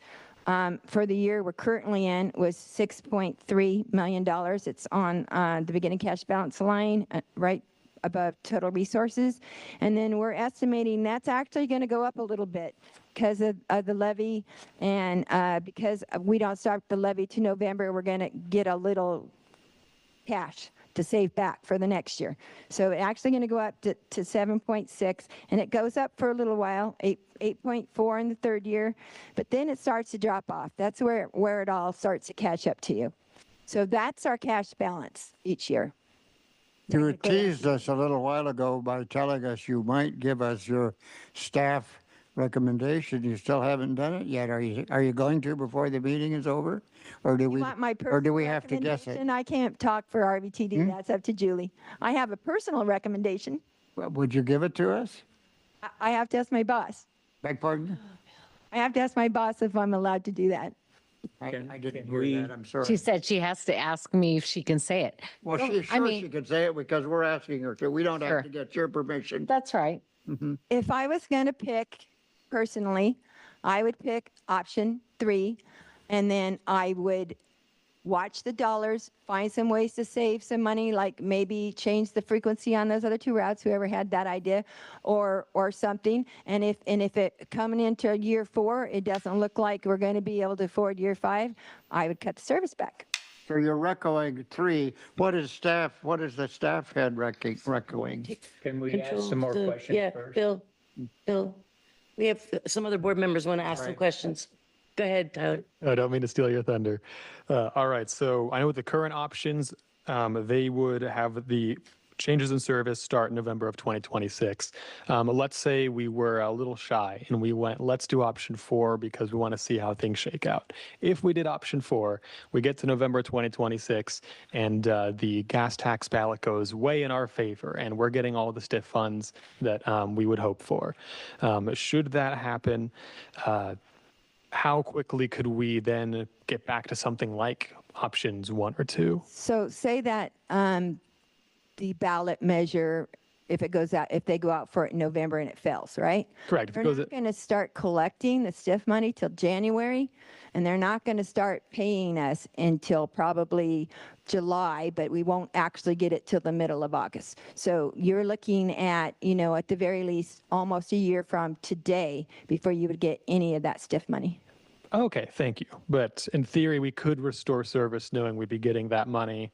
H: for the year we're currently in was $6.3 million. It's on the beginning cash balance line right above total resources. And then we're estimating that's actually going to go up a little bit because of the levy, and because we don't start the levy to November, we're going to get a little cash to save back for the next year. So it's actually going to go up to 7.6, and it goes up for a little while, 8.4 in the third year, but then it starts to drop off. That's where it all starts to catch up to you. So that's our cash balance each year.
C: You teased us a little while ago by telling us you might give us your staff recommendation. You still haven't done it yet. Are you going to before the meeting is over? Or do
H: You
C: we,
H: want my
C: or do
H: personal
C: we have to guess it?
H: recommendation? I can't talk for RVTD. That's up to Julie. I have a personal recommendation.
C: Would you give it to us?
H: I have to ask my boss.
C: Beg pardon?
H: I have to ask my boss if I'm allowed to do that.
C: I didn't
I: can
C: hear
I: we-
C: that. I'm sorry.
D: She said she has to ask me if she can say it.
C: Well,
D: I mean-
C: she could say it because we're asking her to. We don't
D: Sure.
C: have to get your permission.
D: That's right.
H: If I was going to pick personally, I would pick option 3, and then I would watch the dollars, find some ways to save some money, like maybe change the frequency on those other 2 routes, whoever had that idea, or something. And if it coming into year 4, it doesn't look like we're going to be able to afford year 5, I would cut the service back.
C: So you're reckoing 3. What is the staff head reckoing?
I: Can we ask some more questions
A: Yeah,
I: first?
A: Bill, we have some other board members want to ask some questions. Go ahead, Tyler.
E: I don't mean to steal your thunder. All right, so I know with the current options, they would have the changes in service start in November of 2026. Let's say we were a little shy and we went, let's do option 4 because we want to see how things shake out. If we did option 4, we get to November 2026 and the gas tax ballot goes way in our favor and we're getting all the stiff funds that we would hope for. Should that happen, how quickly could we then get back to something like options 1 or 2?
H: So say that the ballot measure, if they go out for it in November and it fails, right?
E: Correct. If it
H: They're
E: goes
H: not going to start collecting the stiff money till January, and they're not going to start paying us until probably July, but we won't actually get it till the middle of August. So you're looking at, at the very least, almost a year from today before you would get any of that stiff money.
E: Okay, thank you. But in theory, we could restore service knowing we'd be getting that money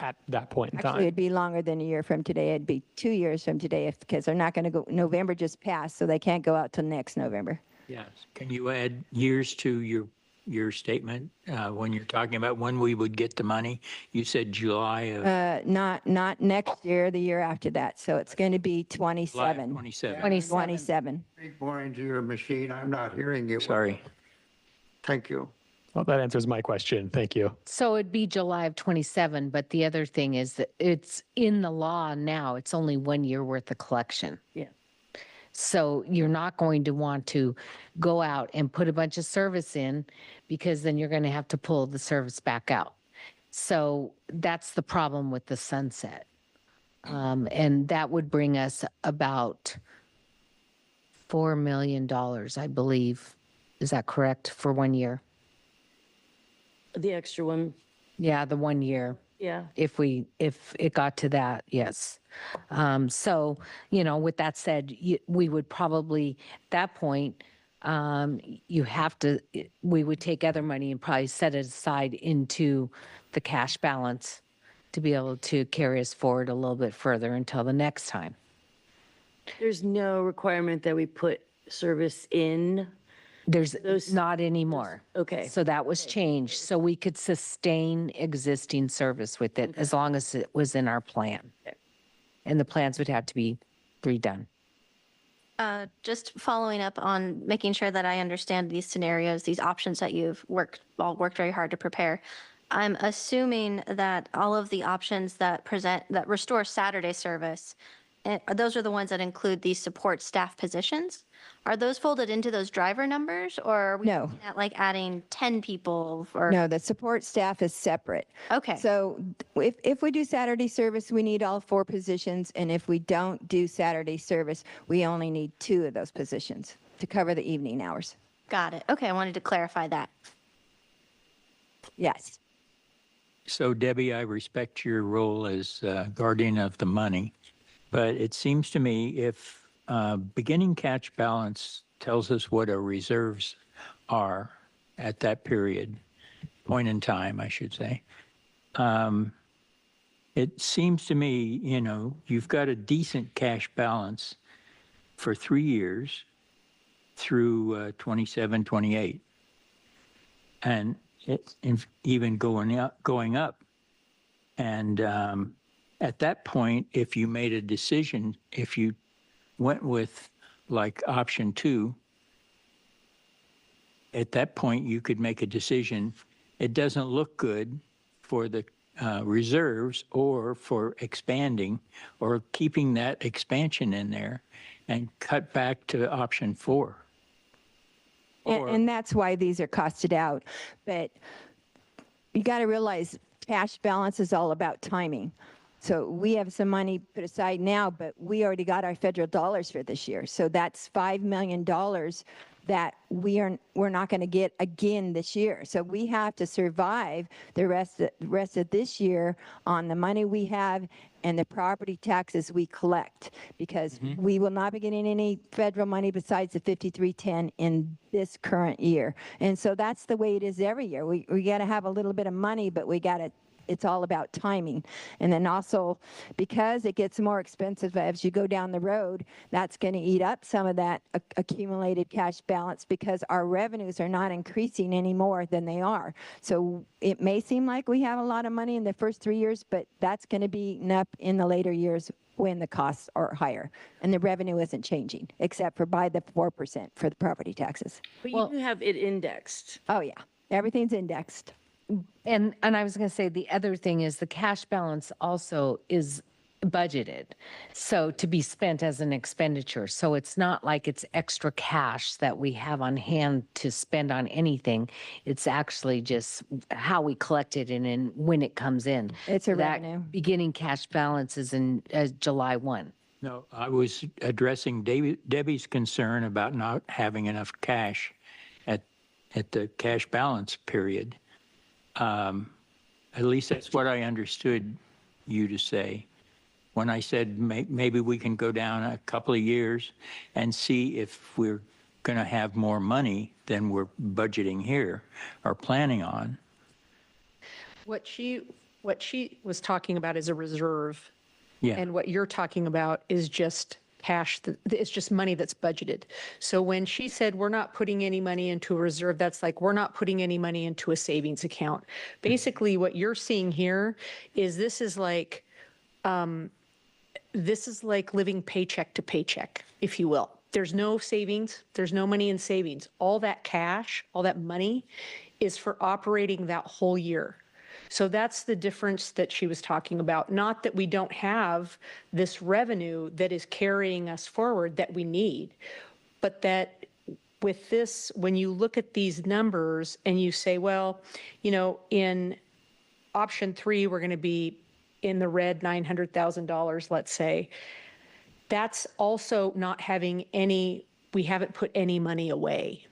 E: at that point in
H: Actually,
E: time.
H: it'd be longer than a year from today. It'd be 2 years from today because they're not going to go, November just passed, so they can't go out till next November.
I: Yes. Can you add years to your statement when you're talking about when we would get the money? You said July of
H: Not next year, the year after that. So it's going to be
I: July of
H: 27.
I: 27.
H: 27.
C: Speak more into your machine. I'm not hearing you.
I: Sorry.
C: Thank you.
E: Well, that answers my question. Thank you.
D: So it'd be July of 27, but the other thing is that it's in the law now. It's only 1 year worth of collection.
A: Yeah.
D: So you're not going to want to go out and put a bunch of service in because then you're going to have to pull the service back out. So that's the problem with the sunset. And that would bring us about $4 million, I believe. Is that correct for 1 year?
A: The extra one,
D: Yeah, the 1 year.
A: yeah.
D: If it got to that, yes. So, with that said, we would probably, at that point, we would take other money and probably set it aside into the cash balance to be able to carry us forward a little bit further until the next time.
A: There's no requirement that we put service in.
D: There's
A: Those-
D: not anymore.
A: Okay.
D: So that was changed. So we could sustain existing service with it as long as it was in our plan. And the plans would have to be redone.
J: Just following up on making sure that I understand these scenarios, these options that you've worked very hard to prepare. I'm assuming that all of the options that restore Saturday service, those are the ones that include the support staff positions. Are those folded into those driver numbers, or are we
H: No.
J: looking at like adding 10 people or?
H: No, the support staff is separate.
J: Okay.
H: So if we do Saturday service, we need all 4 positions. And if we don't do Saturday service, we only need 2 of those positions to cover the evening hours.
J: Got it. Okay, I wanted to clarify that.
H: Yes.
I: So Debbie, I respect your role as guardian of the money, but it seems to me if beginning cash balance tells us what our reserves are at that point in time, I should say, it seems to me, you've got a decent cash balance for 3 years through 27, 28. And it's even going up. And at that point, if you made a decision, if you went with like option 2, at that point, you could make a decision. It doesn't look good for the reserves or for expanding or keeping that expansion in there and cut back to option 4.
H: And that's why these are costed out. But you got to realize cash balance is all about timing. So we have some money put aside now, but we already got our federal dollars for this year. So that's $5 million that we're not going to get again this year. So we have to survive the rest of this year on the money we have and the property taxes we collect, because we will not be getting any federal money besides the 5310 in this current year. And so that's the way it is every year. We got to have a little bit of money, but it's all about timing. And then also, because it gets more expensive as you go down the road, that's going to eat up some of that accumulated cash balance, because our revenues are not increasing any more than they are. So it may seem like we have a lot of money in the first 3 years, but that's going to be eaten up in the later years when the costs are higher and the revenue isn't changing, except for by the 4% for the property taxes.
A: But you do have it indexed.
H: Oh, yeah. Everything's indexed.
D: And I was going to say, the other thing is the cash balance also is budgeted. So to be spent as an expenditure. So it's not like it's extra cash that we have on hand to spend on anything. It's actually just how we collect it and when it comes in.
H: It's a
D: That
H: revenue.
D: beginning cash balance is in July 1.
I: No, I was addressing Debbie's concern about not having enough cash at the cash balance period. At least that's what I understood you to say. When I said maybe we can go down a couple of years and see if we're going to have more money than we're budgeting here or planning on.
G: What she was talking about is a reserve.
I: Yeah.
G: And what you're talking about is just cash, it's just money that's budgeted. So when she said we're not putting any money into a reserve, that's like we're not putting any money into a savings account. Basically, what you're seeing here is this is like living paycheck to paycheck, if you will. There's no savings. There's no money in savings. All that cash, all that money is for operating that whole year. So that's the difference that she was talking about. Not that we don't have this revenue that is carrying us forward that we need, but that with this, when you look at these numbers and you say, well, in option 3, we're going to be in the red $900,000, let's say. That's also not having we haven't put any money away.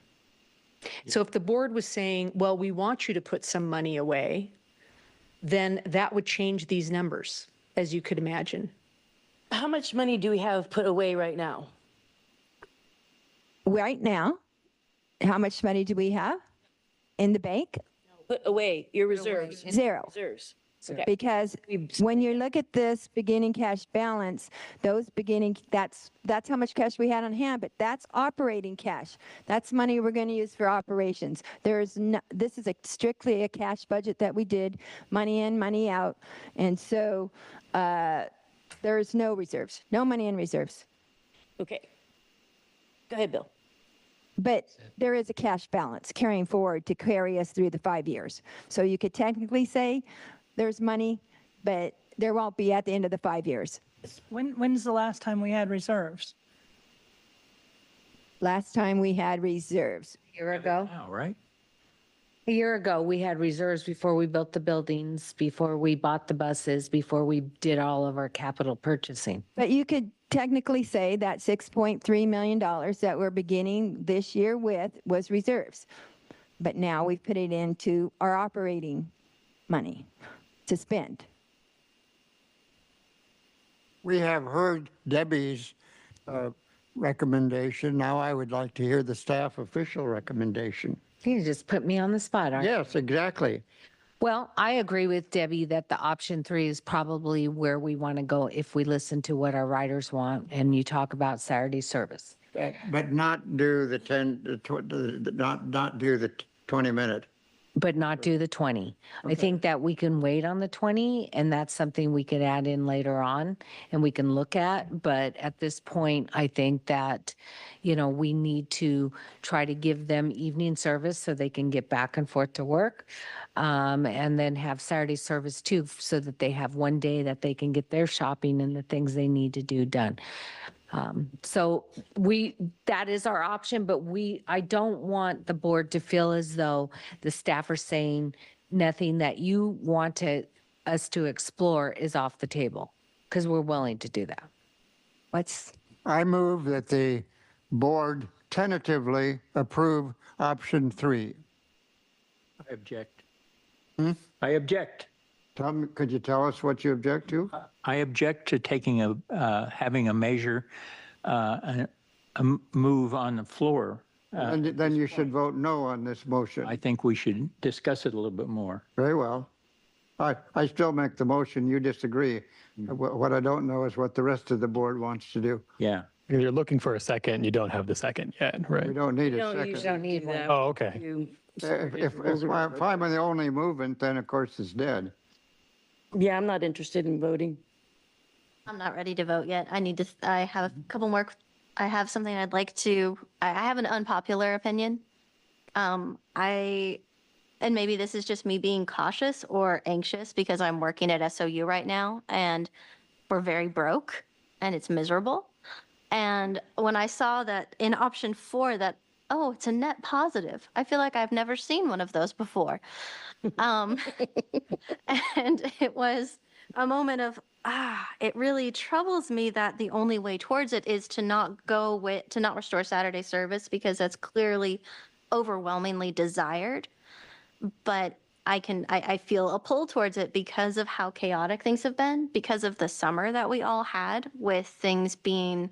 G: So if the board was saying, well, we want you to put some money away, then that would change these numbers, as you could imagine.
A: How much money do we have put away right now?
H: Right now, how much money do we have in the bank?
A: Put away your reserves.
H: Zero.
A: Reserves. Okay.
H: Because when you look at this beginning cash balance, that's how much cash we had on hand, but that's operating cash. That's money we're going to use for operations. This is strictly a cash budget that we did, money in, money out. And so there's no reserves, no money in reserves.
A: Okay. Go ahead, Bill.
H: But there is a cash balance carrying forward to carry us through the 5 years. So you could technically say there's money, but there won't be at the end of the 5 years.
K: When's the last time we had reserves?
H: Last time we had reserves.
D: A year ago.
I: Now, right?
D: A year ago, we had reserves before we built the buildings, before we bought the buses, before we did all of our capital purchasing.
H: But you could technically say that $6.3 million that we're beginning this year with was reserves. But now we've put it into our operating money to spend.
C: We have heard Debbie's recommendation. Now I would like to hear the staff official recommendation.
D: You just put me on the spot, aren't you?
C: Yes, exactly.
D: Well, I agree with Debbie that the option 3 is probably where we want to go if we listen to what our riders want and you talk about Saturday service.
C: But not do the 10, not do the 20-minute.
D: But not do the 20. I think that we can wait on the 20, and that's something we could add in later on and we can look at. But at this point, I think that, we need to try to give them evening service so they can get back and forth to work. And then have Saturday service too, so that they have one day that they can get their shopping and the things they need to do done. So that is our option, but I don't want the board to feel as though the staff are saying nothing that you want us to explore is off the table, because we're willing to do that.
C: I move that the board tentatively approve option 3.
I: I object. I object.
C: Tom, could you tell us what you object to?
I: I object to taking having a measure, a move on the floor.
C: Then you should vote no on this motion.
I: I think we should discuss it a little bit more.
C: Very well. I still make the motion. You disagree. What I don't know is what the rest of the board wants to do.
I: Yeah.
E: If you're looking for a second, you don't have the second yet, right?
C: We don't need a
A: No, you
C: second.
A: don't need that.
E: Oh, okay.
C: If I'm the only movement, then of course it's dead.
A: Yeah, I'm not interested in voting.
J: I'm not ready to vote yet. I have a couple more, I have something I'd like to, I have an unpopular opinion. And maybe this is just me being cautious or anxious because I'm working at SOU right now and we're very broke and it's miserable. And when I saw that in option 4 that, oh, it's a net positive, I feel like I've never seen one of those before. And it was a moment of, it really troubles me that the only way towards it is to not restore Saturday service because that's clearly overwhelmingly desired. But I feel a pull towards it because of how chaotic things have been, because of the summer that we all had with things being,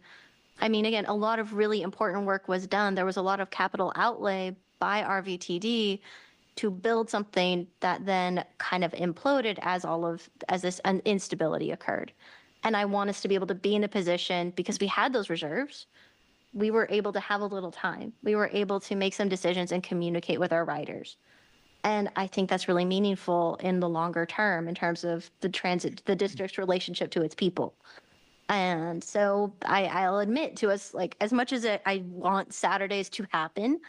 J: again, a lot of really important work was done. There was a lot of capital outlay by RVTD to build something that then kind of imploded as this instability occurred. And I want us to be able to be in a position, because we had those reserves, we were able to have a little time. We were able to make some decisions and communicate with our riders. And I think that's really meaningful in the longer term in terms of the district's relationship to its people. And so I'll admit to us, like, as much as I want Saturdays to happen,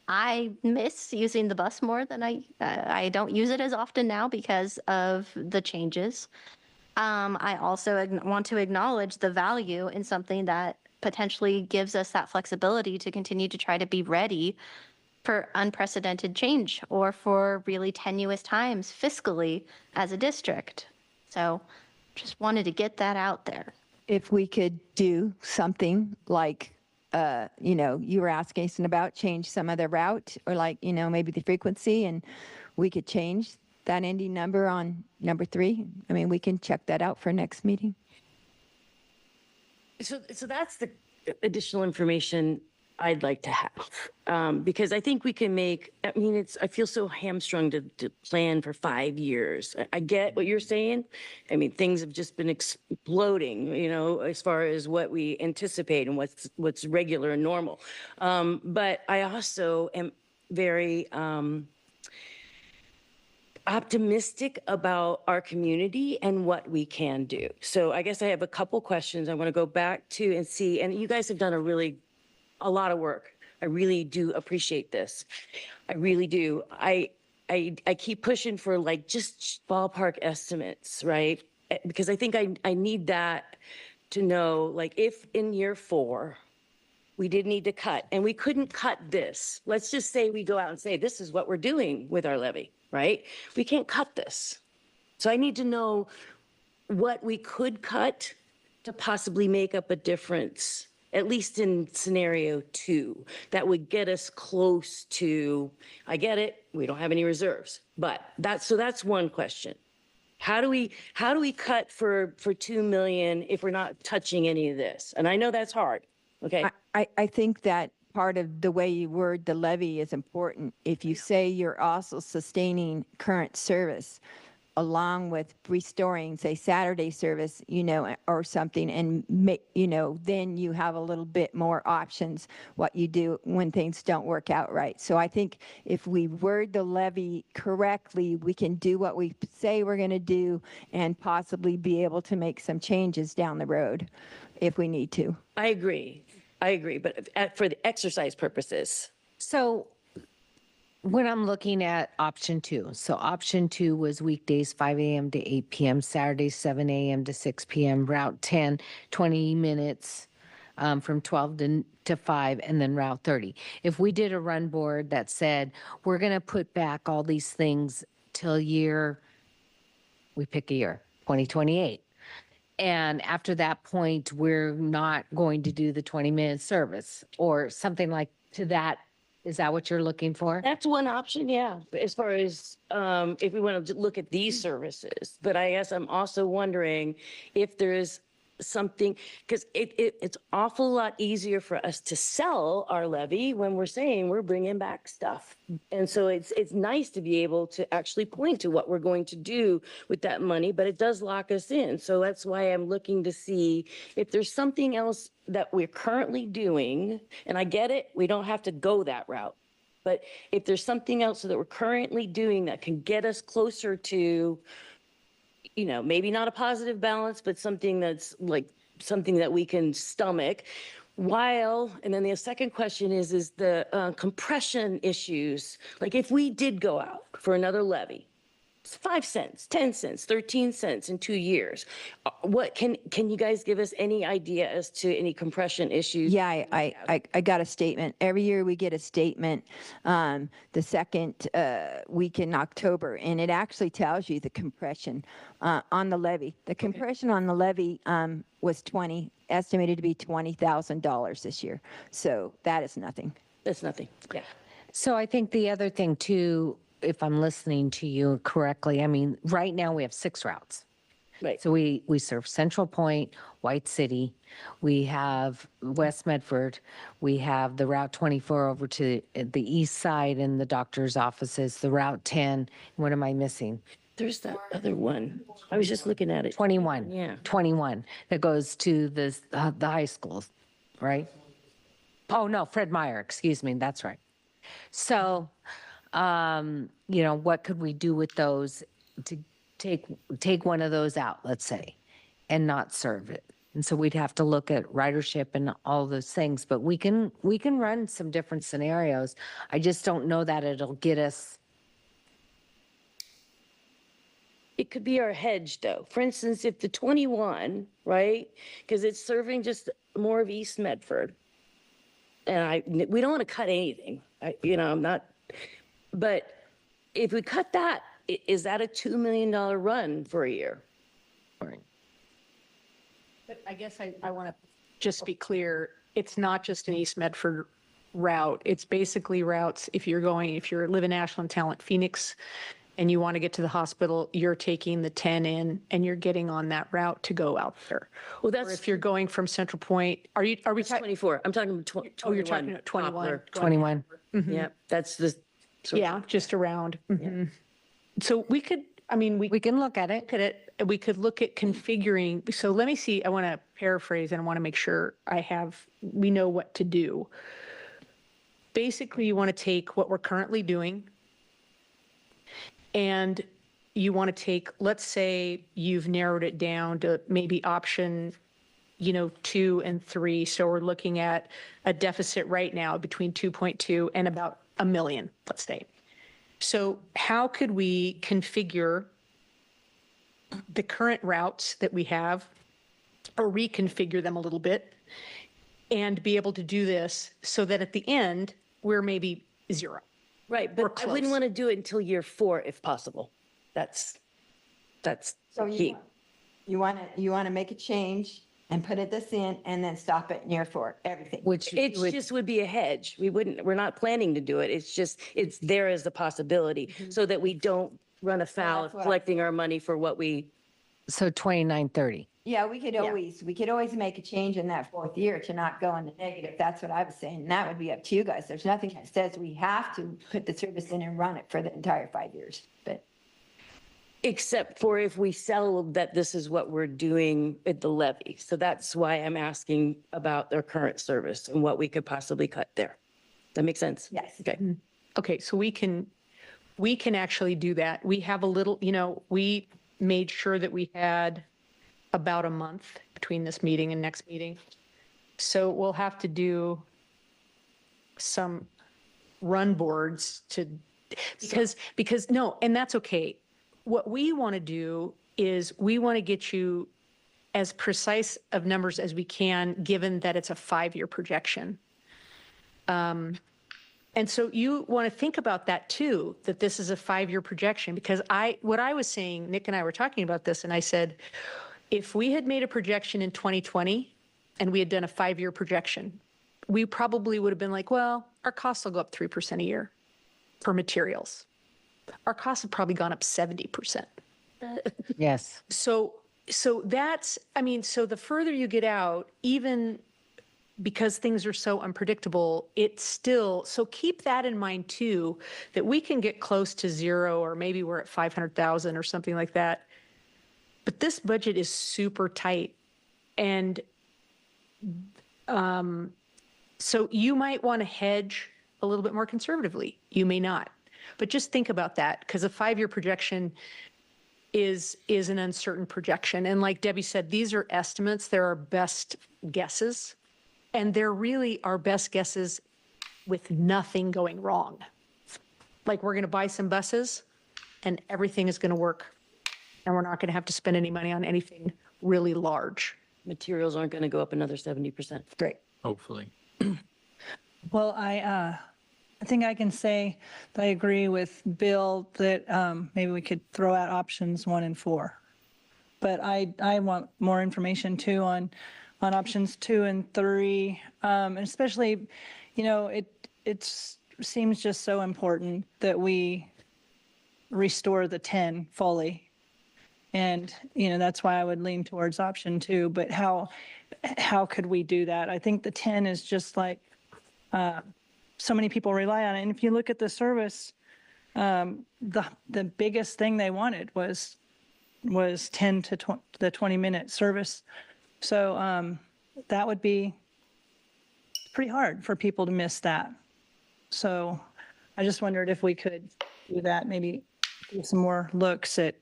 J: I miss using the bus more than I don't use it as often now because of the changes. I also want to acknowledge the value in something that potentially gives us that flexibility to continue to try to be ready for unprecedented change or for really tenuous times fiscally as a district. So just wanted to get that out there.
H: If we could do something like, you were asking us about, change some of the route or maybe the frequency, and we could change that ending number on number 3. We can check that out for next meeting.
A: So that's the additional information I'd like to have, because I think we can I feel so hamstrung to plan for 5 years. I get what you're saying. Things have just been exploding, as far as what we anticipate and what's regular and normal. But I also am very optimistic about our community and what we can do. So I guess I have a couple questions I want to go back to and see, and you guys have done a lot of work. I really do appreciate this. I really do. I keep pushing for just ballpark estimates, right? Because I think I need that to know, if in year 4, we did need to cut and we couldn't cut this. Let's just say we go out and say, this is what we're doing with our levy, right? We can't cut this. So I need to know what we could cut to possibly make up a difference, at least in scenario 2, that would get us close to, I get it, we don't have any reserves, but that's one question. How do we cut for 2 million if we're not touching any of this? And I know that's hard, okay?
H: I think that part of the way you word the levy is important. If you say you're also sustaining current service along with restoring, say, Saturday service, or something, and then you have a little bit more options what you do when things don't work out right. So I think if we word the levy correctly, we can do what we say we're going to do and possibly be able to make some changes down the road if we need to.
A: I agree. But for the exercise purposes,
D: So when I'm looking at option 2, so option 2 was weekdays 5 a.m. to 8 p.m., Saturdays 7 a.m. to 6 p.m., Route 10, 20 minutes from 12 to 5, and then Route 30. If we did a run board that said, we're going to put back all these things till we pick a year, 2028. And after that point, we're not going to do the 20-minute service or something like to that. Is that what you're looking for?
A: that's one option, yeah, as far as if we want to look at these services. But I guess I'm also wondering if there's something, because it's awful lot easier for us to sell our levy when we're saying we're bringing back stuff. And so it's nice to be able to actually point to what we're going to do with that money, but it does lock us in. So that's why I'm looking to see if there's something else that we're currently doing, and I get it, we don't have to go that route. But if there's something else that we're currently doing that can get us closer to, maybe not a positive balance, but something that's like something that we can stomach and then the second question is the compression issues. Like if we did go out for another levy, it's 5 cents, 10 cents, 13 cents in 2 years. What can you guys give us any idea as to any compression issues?
H: Yeah, I got a statement. Every year we get a statement the second week in October, and it actually tells you the compression on the levy. The compression on the levy was estimated to be $20,000 this year. So that is nothing.
A: That's nothing. Yeah.
D: So I think the other thing too, if I'm listening to you correctly, I mean, right now we have 6 routes.
A: Right.
D: So we serve Central Point, White City, we have West Medford, we have the Route 24 over to the east side and the doctor's offices, the Route 10. What am I missing?
A: There's that other one. I was just looking at it.
D: 21.
A: Yeah.
D: 21 that goes to the high schools, right? Oh, no, Fred Meyer, excuse me, that's right. So, what could we do with those to take one of those out, let's say, and not serve it? And so we'd have to look at ridership and all those things, but we can run some different scenarios. I just don't know that it'll get us.
A: It could be our hedge though. For instance, if the 21, right? Because it's serving just more of East Medford. And we don't want to cut anything. I'm not, but if we cut that, is that a $2 million run for a year?
G: But I guess I want to just be clear, it's not just an East Medford route. It's basically routes, if you're live in Ashland, Talent, Phoenix, and you want to get to the hospital, you're taking the 10 in and you're getting on that route to go out there.
A: Well,
G: Or if you're going from Central Point, are we
A: It's
G: talking?
A: 24. I'm talking about 21.
G: Oh, you're talking about 21.
A: Poplar.
D: 21.
A: Yeah, that's the.
G: Yeah, just around. Mhm. So we could,
D: We can look at it.
G: we could look at configuring. So let me see, I want to paraphrase and I want to make sure we know what to do. Basically, you want to take what we're currently doing and you want to take, let's say you've narrowed it down to maybe option 2 and 3. So we're looking at a deficit right now between 2.2 and about $1 million, let's say. So how could we configure the current routes that we have or reconfigure them a little bit and be able to do this so that at the end, we're maybe 0.
A: Right, but I wouldn't
G: close.
A: want to do it until year 4 if possible. That's
H: So
A: key.
H: you want to make a change and put this in and then stop it near 4, everything.
D: Which
A: It just would be a hedge. We're not planning to do it. It's there as a possibility so that we don't run afoul of
H: that's what I-
A: collecting our money for what we
D: So 2930.
H: Yeah, we could always make a change in that fourth year to not go in the negative. That's what I was saying. And that would be up to you guys. There's nothing that says we have to put the service in and run it for the entire 5 years. But
A: Except for if we sell that this is what we're doing at the levy. So that's why I'm asking about their current service and what we could possibly cut there. That makes sense?
H: yes.
A: Okay.
G: Okay, so we can actually do that. We have a little, we made sure that we had about a month between this meeting and next meeting. So we'll have to do some run boards because no, and that's okay. What we want to do is we want to get you as precise of numbers as we can, given that it's a 5-year projection. And so you want to think about that too, that this is a 5-year projection, because what I was saying, Nick and I were talking about this, and I said, if we had made a projection in 2020 and we had done a 5-year projection, we probably would have been like, well, our costs will go up 3% a year for materials. Our costs have probably gone up 70%.
D: Yes.
G: So that's, so the further you get out, even because things are so unpredictable, it's still, so keep that in mind too, that we can get close to zero, or maybe we're at 500,000 or something like that. But this budget is super tight. And so you might want to hedge a little bit more conservatively. You may not. But just think about that, because a 5-year projection is an uncertain projection. And like Debbie said, these are estimates. They're our best guesses. And they're really our best guesses with nothing going wrong. Like, we're going to buy some buses and everything is going to work. And we're not going to have to spend any money on anything really large.
A: Materials aren't going to go up another 70%.
G: Great.
I: Hopefully.
K: Well, I think I can say that I agree with Bill that maybe we could throw out options 1 and 4. But I want more information too on options 2 and 3, and especially, it seems just so important that we restore the 10 fully. And, that's why I would lean towards option 2, but how could we do that? I think the 10 is just like, so many people rely on it. And if you look at the service, the biggest thing they wanted was 10 to the 20-minute service. So that would be pretty hard for people to miss that. So I just wondered if we could do that, maybe do some more looks at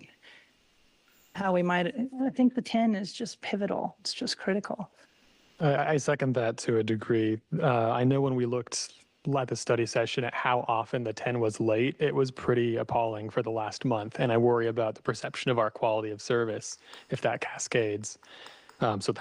K: how we might. I think the 10 is just pivotal. It's just critical.
E: I second that to a degree. I know when we looked at the study session at how often the 10 was late, it was pretty appalling for the last month. And I worry about the perception of our quality of service if that cascades. So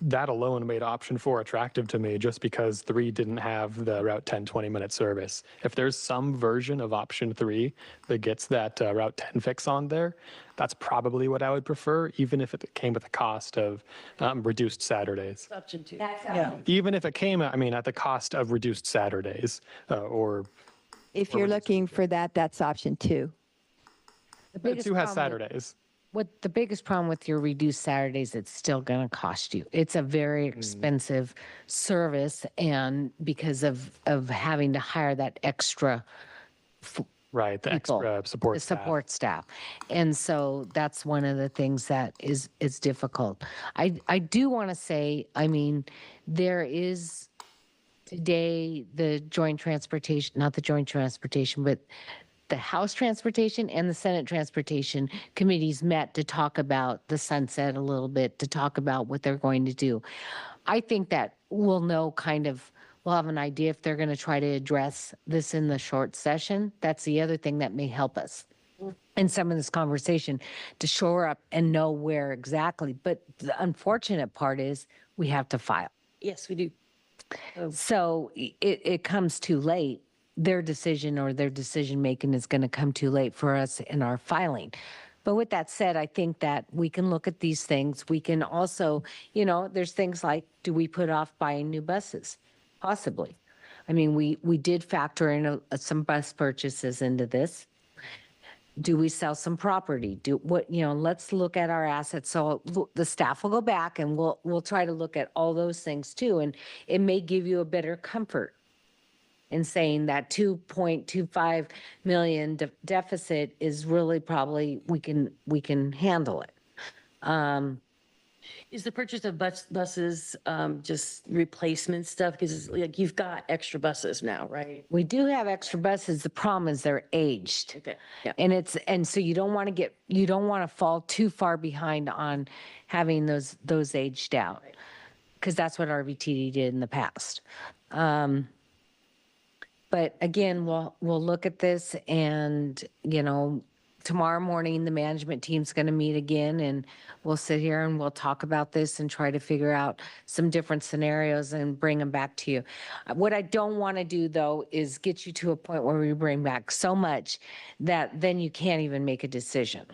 E: that alone made option 4 attractive to me, just because 3 didn't have the Route 10 20-minute service. If there's some version of option 3 that gets that Route 10 fix on there, that's probably what I would prefer, even if it came with a cost of reduced Saturdays.
A: Option 2.
E: Even if it came, at the cost of reduced Saturdays or.
H: If you're looking for that, that's option 2.
D: The
E: 2 has
D: problem with-
E: Saturdays.
D: What the biggest problem with your reduced Saturdays, it's still going to cost you. It's a very expensive service, and because of having to hire that extra
E: Right, the
D: people,
E: extra support
D: the
E: staff.
D: support staff. And so that's one of the things that is difficult. I do want to say, there is today the joint transportation, not the joint transportation, but the House Transportation and the Senate Transportation Committees met to talk about the sunset a little bit, to talk about what they're going to do. I think that we'll know we'll have an idea if they're going to try to address this in the short session. That's the other thing that may help us in some of this conversation, to shore up and know where exactly. But the unfortunate part is we have to file.
A: Yes, we do.
D: So it comes too late. Their decision or their decision making is going to come too late for us in our filing. But with that said, I think that we can look at these things. We can also, there's things like, do we put off buying new buses? Possibly. We did factor in some bus purchases into this. Do we sell some property? Do what, let's look at our assets. So the staff will go back and we'll try to look at all those things too. And it may give you a better comfort in saying that 2.25 million deficit is really probably, we can handle it.
A: Is the purchase of buses just replacement stuff? Because like you've got extra buses now, right?
D: We do have extra buses. The problem is they're aged.
A: Okay, yeah.
D: And so you don't want to fall too far behind on having those aged out. Because that's what RVTD did in the past. But again, we'll look at this and, tomorrow morning, the management team's going to meet again and we'll sit here and we'll talk about this and try to figure out some different scenarios and bring them back to you. What I don't want to do though is get you to a point where we bring back so much that then you can't even make a decision.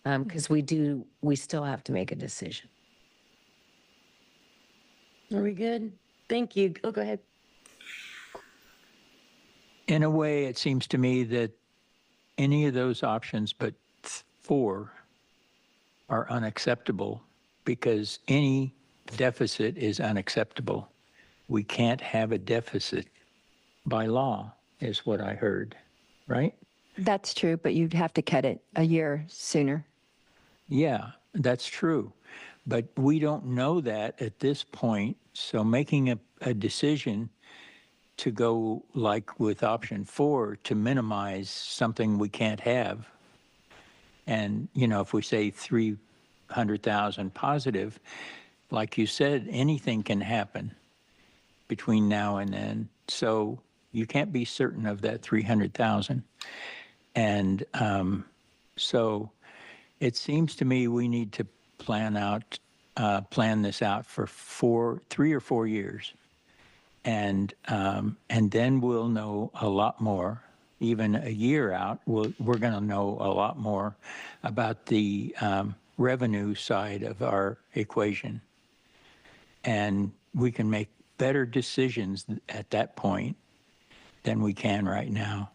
D: Because we still have to make a decision.
A: Are we good? Thank you. Oh, go ahead.
I: In a way, it seems to me that any of those options but 4 are unacceptable because any deficit is unacceptable. We can't have a deficit by law, is what I heard, right?
H: That's true, but you'd have to cut it a year sooner.
I: Yeah, that's true. But we don't know that at this point. So making a decision to go like with option 4 to minimize something we can't have. And, if we say 300,000 positive, like you said, anything can happen between now and then. So you can't be certain of that 300,000. And so it seems to me we need to plan this out for 3 or 4 years. And then we'll know a lot more. Even a year out, we're going to know a lot more about the revenue side of our equation. And we can make better decisions at that point than we can right now.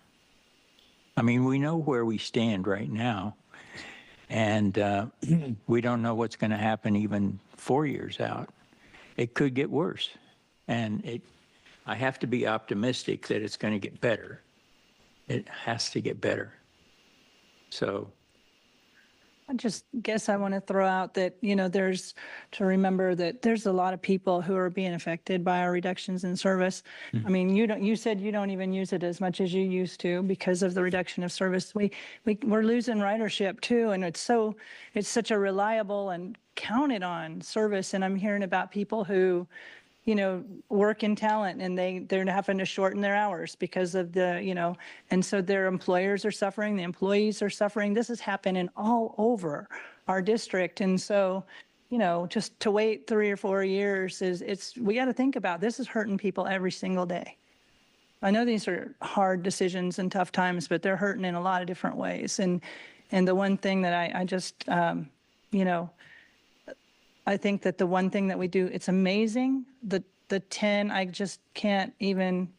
I: I mean, we know where we stand right now. And we don't know what's going to happen even 4 years out. It could get worse. And I have to be optimistic that it's going to get better. It has to get better. So
K: I just guess I want to throw out that, there's to remember that there's a lot of people who are being affected by our reductions in service. I mean, you said you don't even use it as much as you used to because of the reduction of service. We're losing ridership too. And it's such a reliable and counted on service. And I'm hearing about people who, work in talent and they're having to shorten their hours because of and so their employers are suffering, the employees are suffering. This is happening all over our district. And so, just to wait 3 or 4 years we got to think about this is hurting people every single day. I know these are hard decisions and tough times, but they're hurting in a lot of different ways. And the one thing that I just, I think that the one thing that we do, it's amazing. The 10, I can't even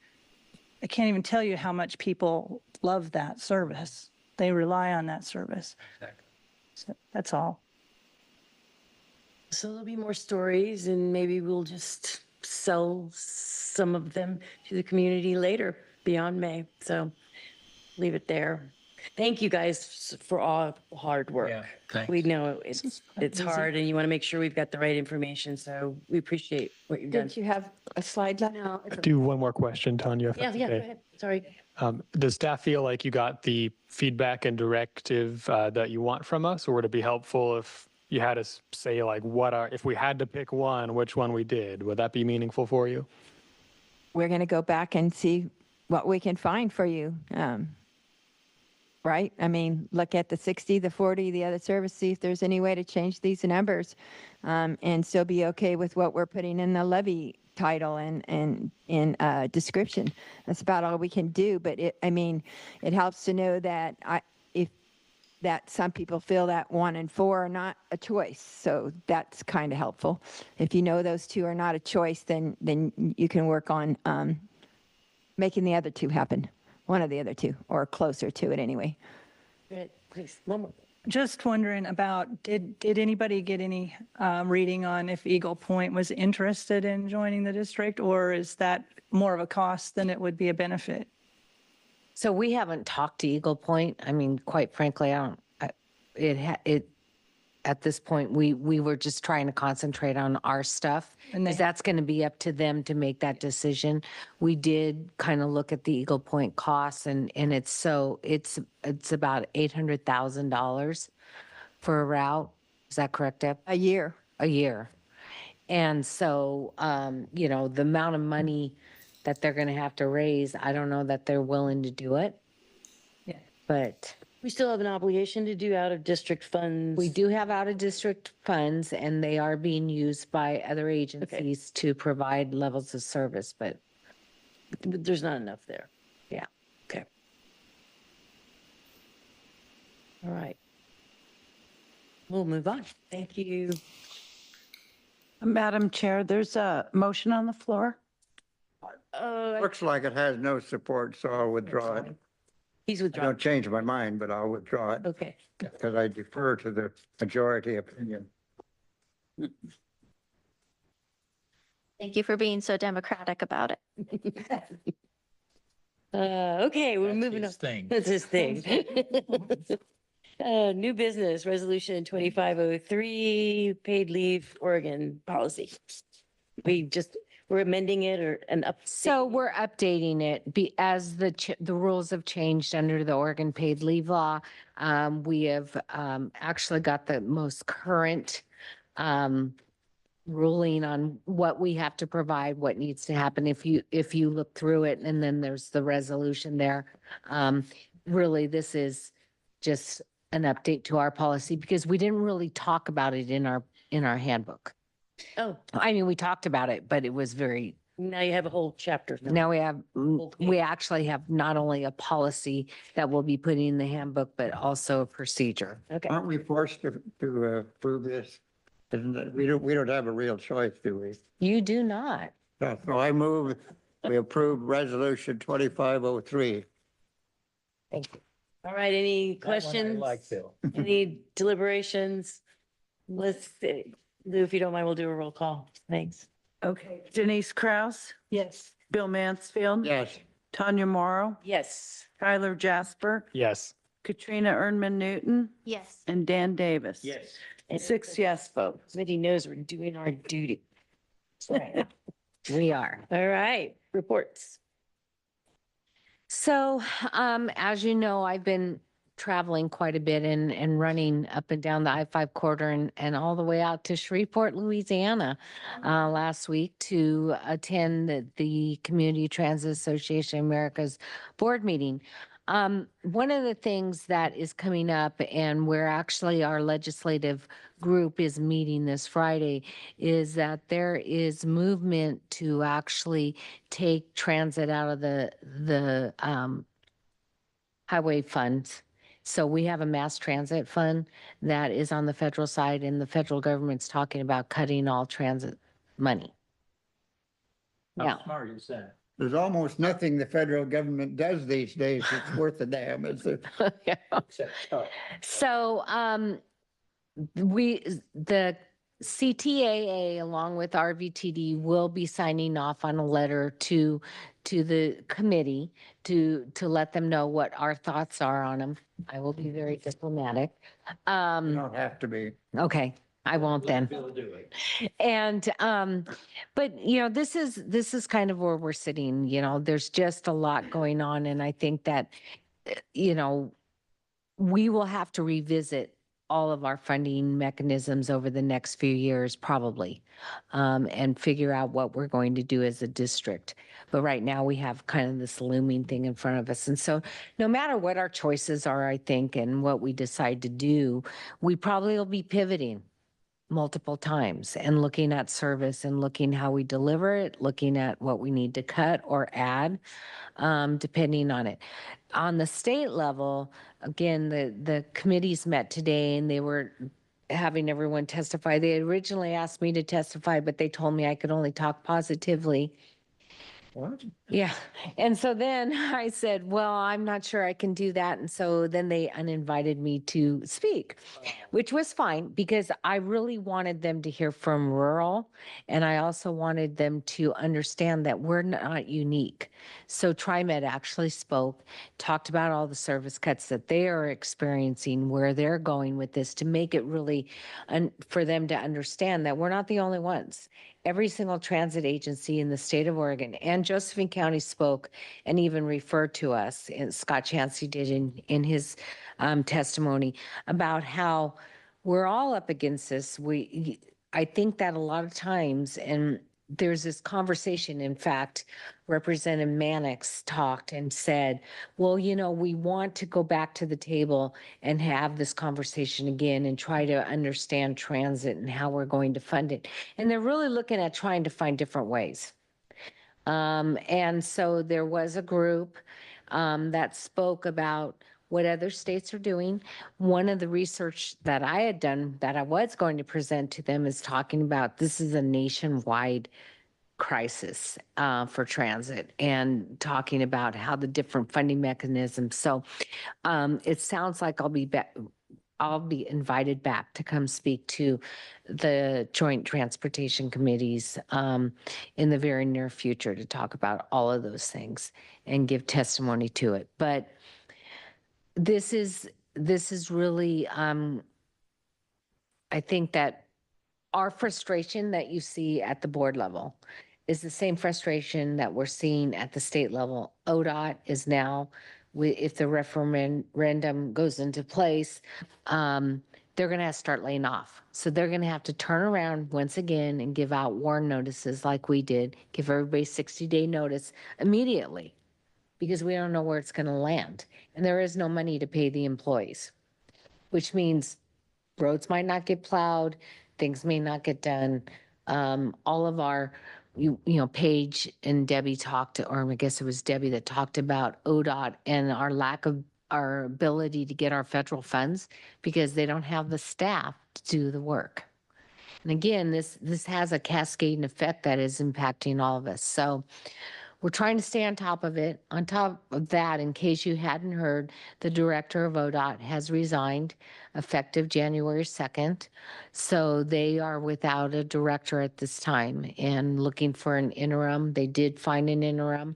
K: tell you how much people love that service. They rely on that service. Exactly. So that's all.
A: So there'll be more stories and maybe we'll just sell some of them to the community later beyond May. So leave it there. Thank you guys for all hard work.
I: Yeah, thanks.
A: We know it's hard and you want to make sure we've got the right information. So we appreciate what you've done.
H: Did you have a slide left?
A: No,
E: I do one more question, Tanya, if
A: yeah,
E: that's
A: go
E: okay.
A: ahead. Sorry.
E: Does staff feel like you got the feedback and directive that you want from us, or would it be helpful if you had us say like if we had to pick one, which one we did? Would that be meaningful for you?
H: We're going to go back and see what we can find for you. Right? I mean, look at the 60, the 40, the other service, see if there's any way to change these numbers and still be okay with what we're putting in the levy title and in description. That's about all we can do. But it helps to know that that some people feel that 1 and 4 are not a choice. So that's kind of helpful. If you know those 2 are not a choice, then you can work on making the other 2 happen. One of the other 2, or closer to it anyway.
A: Good. Please, one more.
K: Just wondering about, did anybody get any reading on if Eagle Point was interested in joining the district, or is that more of a cost than it would be a benefit?
D: So we haven't talked to Eagle Point. I mean, quite frankly, at this point, we were just trying to concentrate on our stuff.
K: And they-
D: Because that's going to be up to them to make that decision. We did kind of look at the Eagle Point costs and it's about $800,000 for a route. Is that correct, Deb?
H: A year.
D: A year. And so, the amount of money that they're going to have to raise, I don't know that they're willing to do it.
K: Yeah.
D: But
A: We still have an obligation to do out-of-district funds.
D: we do have out-of-district funds and they are being used by other agencies to provide levels of service, but
A: There's not enough there.
D: yeah.
A: Okay. All right. We'll move on. Thank you.
B: Madam Chair, there's a motion on the floor.
C: Looks like it has no support, so I'll withdraw it.
A: He's
C: I
A: withdrawn.
C: don't change my mind, but I'll withdraw it
A: Okay.
C: because I defer to the majority opinion.
J: Thank you for being so democratic about it.
A: Okay, we're
I: That's
A: moving on.
I: his thing.
A: That's his thing. New business, resolution 2503, paid leave Oregon policy. We're amending it or an up.
D: So we're updating it as the rules have changed under the Oregon paid leave law. We have actually got the most current ruling on what we have to provide, what needs to happen. If you look through it, and then there's the resolution there. Really, this is just an update to our policy because we didn't really talk about it in our handbook.
A: Oh,
D: I mean, we talked about it, but it was very,
A: now you have a whole chapter.
D: now we have,
A: Okay.
D: we actually have not only a policy that we'll be putting in the handbook, but also a procedure.
A: Okay.
C: Aren't we forced to approve this? Isn't it? We don't have a real choice, do we?
D: You do not.
C: So I move, we approve resolution 2503.
D: Thank you.
A: All right, any
I: That one I
A: questions?
I: like, Bill.
A: Any deliberations? Let's see. Lou, if you don't mind, we'll do a roll call. Thanks.
B: Okay. Denise Kraus,
K: Yes.
B: Bill Mansfield.
C: Yes.
B: Tanya Morrow,
A: Yes.
B: Tyler Jasper,
E: Yes.
B: Katrina Ernman Newton,
J: Yes.
B: and Dan Davis.
I: Yes.
B: 6 yes votes.
A: Committee knows we're doing our duty. Right.
D: We are.
A: All right, reports.
D: So, as you know, I've been traveling quite a bit and running up and down the I-5 corridor and all the way out to Shreveport, Louisiana, last week to attend the Community Transit Association of America's board meeting. One of the things that is coming up and where actually our legislative group is meeting this Friday is that there is movement to actually take transit out of the highway funds. So we have a mass transit fund that is on the federal side and the federal government's talking about cutting all transit money.
I: How
D: Now,
I: smart is that?
C: There's almost nothing the federal government does these days that's worth a damn, is there?
I: Except cut.
D: so the CTAA along with RVTD will be signing off on a letter to the committee to let them know what our thoughts are on them. I will be very diplomatic.
C: You don't have to be.
D: Okay, I won't then.
I: Bill do it.
D: And, but this is kind of where we're sitting, there's just a lot going on. And I think that, we will have to revisit all of our funding mechanisms over the next few years, probably, and figure out what we're going to do as a district. But right now we have kind of this looming thing in front of us. And so no matter what our choices are, I think, and what we decide to do, we probably will be pivoting multiple times and looking at service and looking how we deliver it, looking at what we need to cut or add, depending on it. On the state level, again, the committees met today and they were having everyone testify. They originally asked me to testify, but they told me I could only talk positively. Yeah. And so then I said, well, I'm not sure I can do that. And so then they uninvited me to speak, which was fine because I really wanted them to hear from rural. And I also wanted them to understand that we're not unique. So TriMet actually spoke, talked about all the service cuts that they are experiencing, where they're going with this to make it really, for them to understand that we're not the only ones. Every single transit agency in the state of Oregon and Josephine County spoke and even referred to us, and Scott Chansey did in his testimony, about how we're all up against this. I think that a lot of times, and there's this conversation, in fact, Representative Mannix talked and said, well, we want to go back to the table and have this conversation again and try to understand transit and how we're going to fund it. And they're really looking at trying to find different ways. And so there was a group that spoke about what other states are doing. One of the research that I had done that I was going to present to them is talking about this is a nationwide crisis for transit and talking about how the different funding mechanisms. So it sounds like I'll be back. I'll be invited back to come speak to the Joint Transportation Committees in the very near future to talk about all of those things and give testimony to it. But this is really, I think that our frustration that you see at the board level is the same frustration that we're seeing at the state level. ODOT is now, if the referendum goes into place, they're going to have to start laying off. So they're going to have to turn around once again and give out warn notices like we did, give everybody 60-day notice immediately, because we don't know where it's going to land. And there is no money to pay the employees, which means roads might not get plowed, things may not get done. All of our, Paige and Debbie talked, or I guess it was Debbie that talked about ODOT and our lack of our ability to get our federal funds because they don't have the staff to do the work. And again, this has a cascading effect that is impacting all of us. So we're trying to stay on top of it. On top of that, in case you hadn't heard, the director of ODOT has resigned effective January 2nd. So they are without a director at this time and looking for an interim. They did find an interim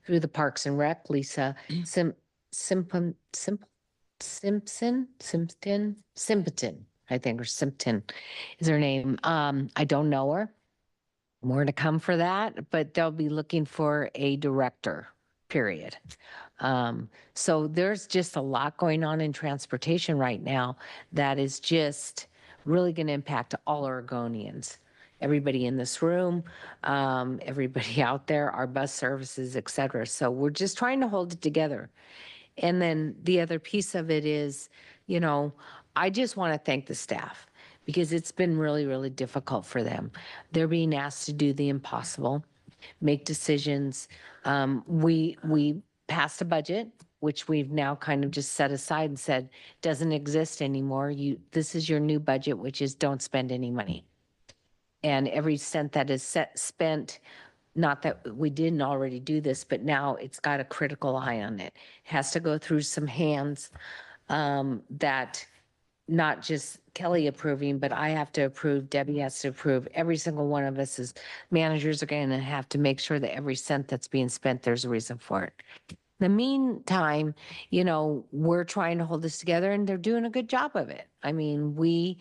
D: through the Parks and Rec, Lisa Simpson, I think, or Simpton is her name. I don't know her. More to come for that, but they'll be looking for a director, period. So there's just a lot going on in transportation right now that is just really going to impact all Oregonians. Everybody in this room, everybody out there, our bus services, et cetera. So we're just trying to hold it together. And then the other piece of it is, I just want to thank the staff because it's been really, really difficult for them. They're being asked to do the impossible, make decisions. We passed a budget, which we've now kind of just set aside and said doesn't exist anymore. This is your new budget, which is don't spend any money. And every cent that is spent, not that we didn't already do this, but now it's got a critical eye on it. It has to go through some hands that not just Kelly approving, but I have to approve, Debbie has to approve. Every single one of us as managers are going to have to make sure that every cent that's being spent, there's a reason for it. In the meantime, we're trying to hold this together and they're doing a good job of it. I mean, we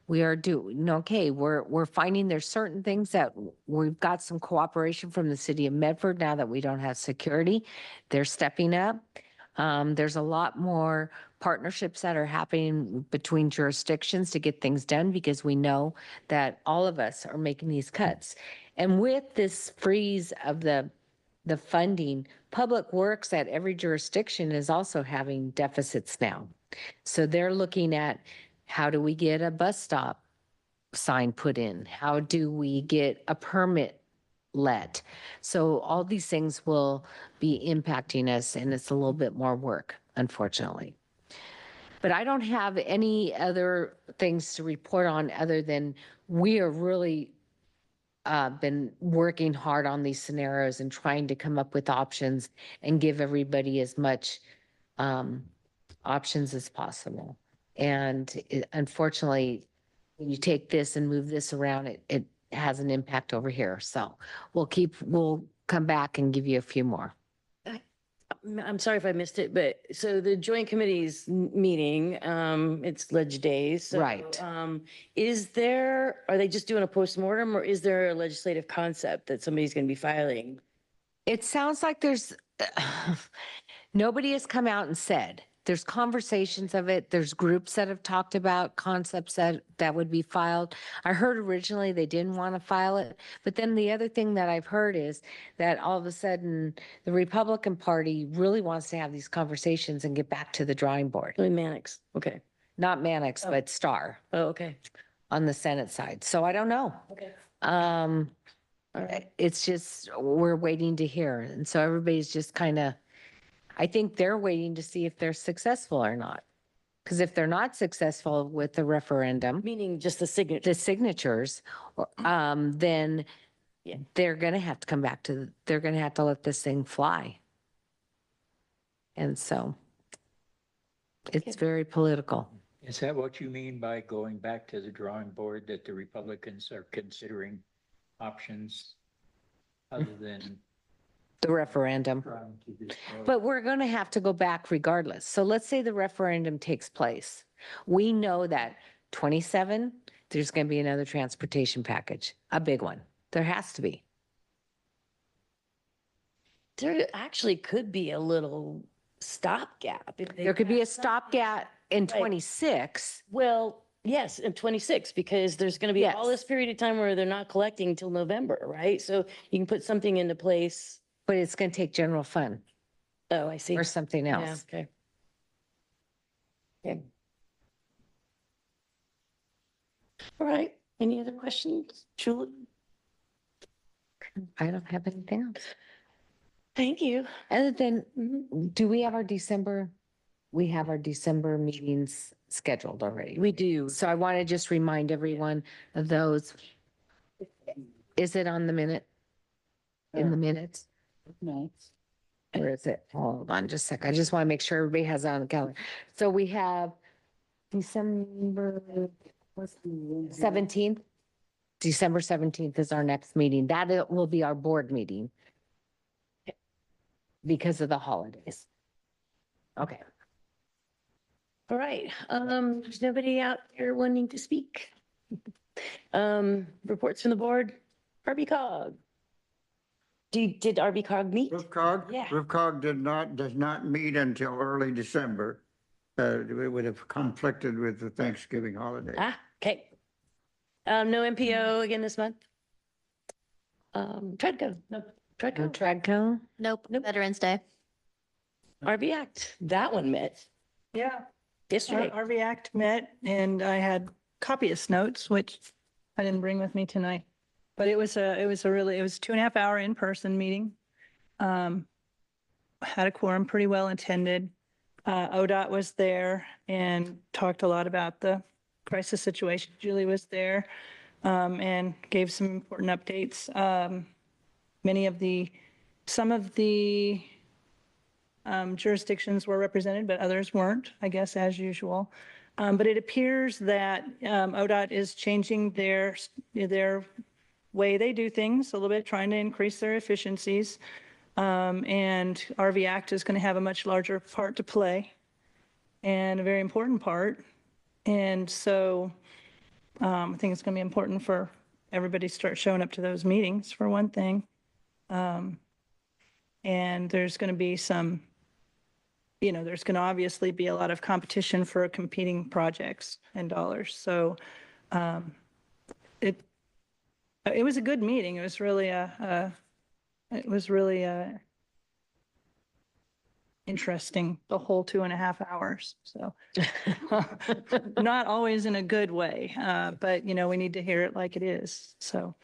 D: are doing okay. We're finding there's certain things that we've got some cooperation from the city of Medford now that we don't have security. They're stepping up. There's a lot more partnerships that are happening between jurisdictions to get things done because we know that all of us are making these cuts. And with this freeze of the funding, Public Works at every jurisdiction is also having deficits now. So they're looking at how do we get a bus stop sign put in? How do we get a permit let? So all these things will be impacting us and it's a little bit more work, unfortunately. But I don't have any other things to report on other than we are really been working hard on these scenarios and trying to come up with options and give everybody as much options as possible. And unfortunately, when you take this and move this around, it has an impact over here. So we'll come back and give you a few more.
A: I'm sorry if I missed it, but so the joint committees meeting, it's Ledge Days. So,
D: Right.
A: are they just doing a postmortem, or is there a legislative concept that somebody's going to be filing?
D: It sounds like there's, nobody has come out and said, there's conversations of it. There's groups that have talked about concepts that would be filed. I heard originally they didn't want to file it. But then the other thing that I've heard is that all of a sudden the Republican Party really wants to have these conversations and get back to the drawing board.
A: Mannix. Okay.
D: Not Mannix, but Starr
A: Oh, okay.
D: on the Senate side. So I don't know.
A: Okay.
D: Um, it's just, we're waiting to hear. And so everybody's just kind of, I think they're waiting to see if they're successful or not. Because if they're not successful with the referendum,
A: Meaning just the signature.
D: the signatures, then
A: Yeah.
D: they're going to have to come back to, they're going to have to let this thing fly. And so it's very political.
I: Is that what you mean by going back to the drawing board, that the Republicans are considering options other than
D: The referendum.
I: trying to destroy?
D: But we're going to have to go back regardless. So let's say the referendum takes place. We know that 27, there's going to be another transportation package, a big one. There has to be.
A: There actually could be a little stopgap.
D: There could be a stopgap in 26.
A: Well, yes, in 26, because there's going to be all
D: Yes.
A: this period of time where they're not collecting until November, right? So you can put something into place.
D: But it's going to take general fund
A: Oh, I see.
D: or something
A: Yeah,
D: else.
A: okay. Okay. All right. Any other questions, Julie?
D: I don't have anything else.
A: Thank you.
D: Other than, do we have our December? We have our December meetings scheduled already.
A: We do.
D: So I want to just remind everyone of those. Is it on the minute? In the minutes?
B: No.
D: Or is it? Hold on just a sec. I just want to make sure everybody has it on the calendar. So we have December 17th. December 17th is our next meeting. That will be our board meeting because of the holidays. Okay.
A: All right. There's nobody out there wanting to speak. Reports from the board. RBCOG. Did RBCOG meet?
C: RIVCOG?
A: Yeah.
C: RIVCOG does not meet until early December. It would have conflicted with the Thanksgiving holiday.
A: Ah, okay. No MPO again this month? Treadco, no,
D: No
A: Treadco,
D: Tradco?
J: Nope,
A: Nope.
J: Veterans Day.
A: RV Act, that one met
K: Yeah.
A: yesterday.
K: RV Act met and I had copyist notes, which I didn't bring with me tonight. But it was a 2.5 hour in-person meeting. Had a quorum, pretty well attended. ODOT was there and talked a lot about the crisis situation. Julie was there and gave some important updates. Some of the jurisdictions were represented, but others weren't, I guess, as usual. But it appears that ODOT is changing their way they do things a little bit, trying to increase their efficiencies. And RV Act is going to have a much larger part to play and a very important part. And so I think it's going to be important for everybody to start showing up to those meetings, for one thing. And there's going to be there's going to obviously be a lot of competition for competing projects and dollars. So it was a good meeting. It was really interesting, the whole 2.5 hours. So not always in a good way, but we need to hear it like it is. So.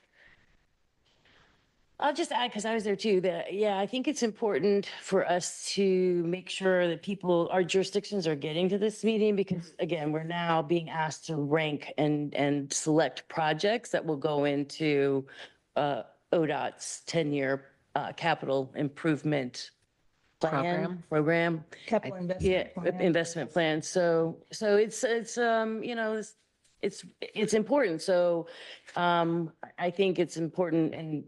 A: I'll just add, because I was there too, that, yeah, I think it's important for us to make sure that our jurisdictions are getting to this meeting, because again, we're now being asked to rank and select projects that will go into ODOT's 10-year capital improvement program.
K: Capital
A: Yeah,
K: investment plan.
A: investment plan. So it's, it's important. So, I think it's important and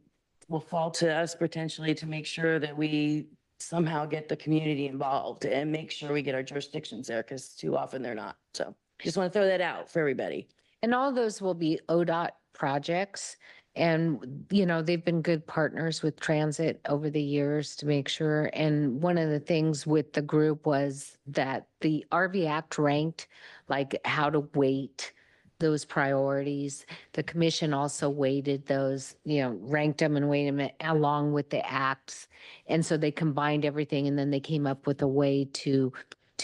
A: will fall to us potentially to make sure that we somehow get the community involved and make sure we get our jurisdictions there because too often they're not. So just want to throw that out for everybody.
D: And all those will be ODOT projects. And, they've been good partners with transit over the years to make sure. And one of the things with the group was that the RV Act ranked like how to weight those priorities. The commission also weighted those, ranked them and weighted them along with the acts. And so they combined everything and then they came up with a way to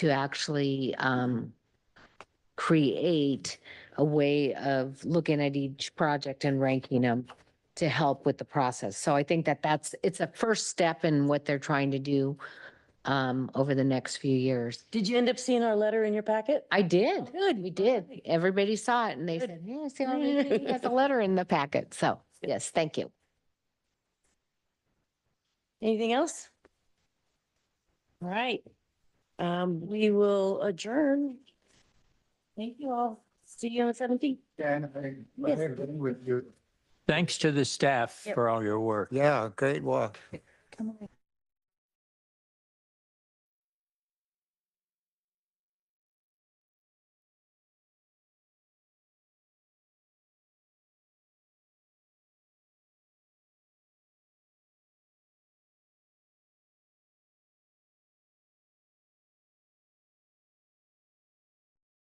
D: actually create a way of looking at each project and ranking them to help with the process. So I think it's a first step in what they're trying to do over the next few years.
A: Did you end up seeing our letter in your packet?
D: I did. Good. We did. Everybody saw it and they said, yeah, see, everybody has a letter in the packet. So yes, thank you.
A: Anything else? All right. We will adjourn. Thank you all. See you on the 17th.
C: Dan, I agree with you.
I: Thanks to the staff for all your work.
C: Yeah, great walk.
K: Come on.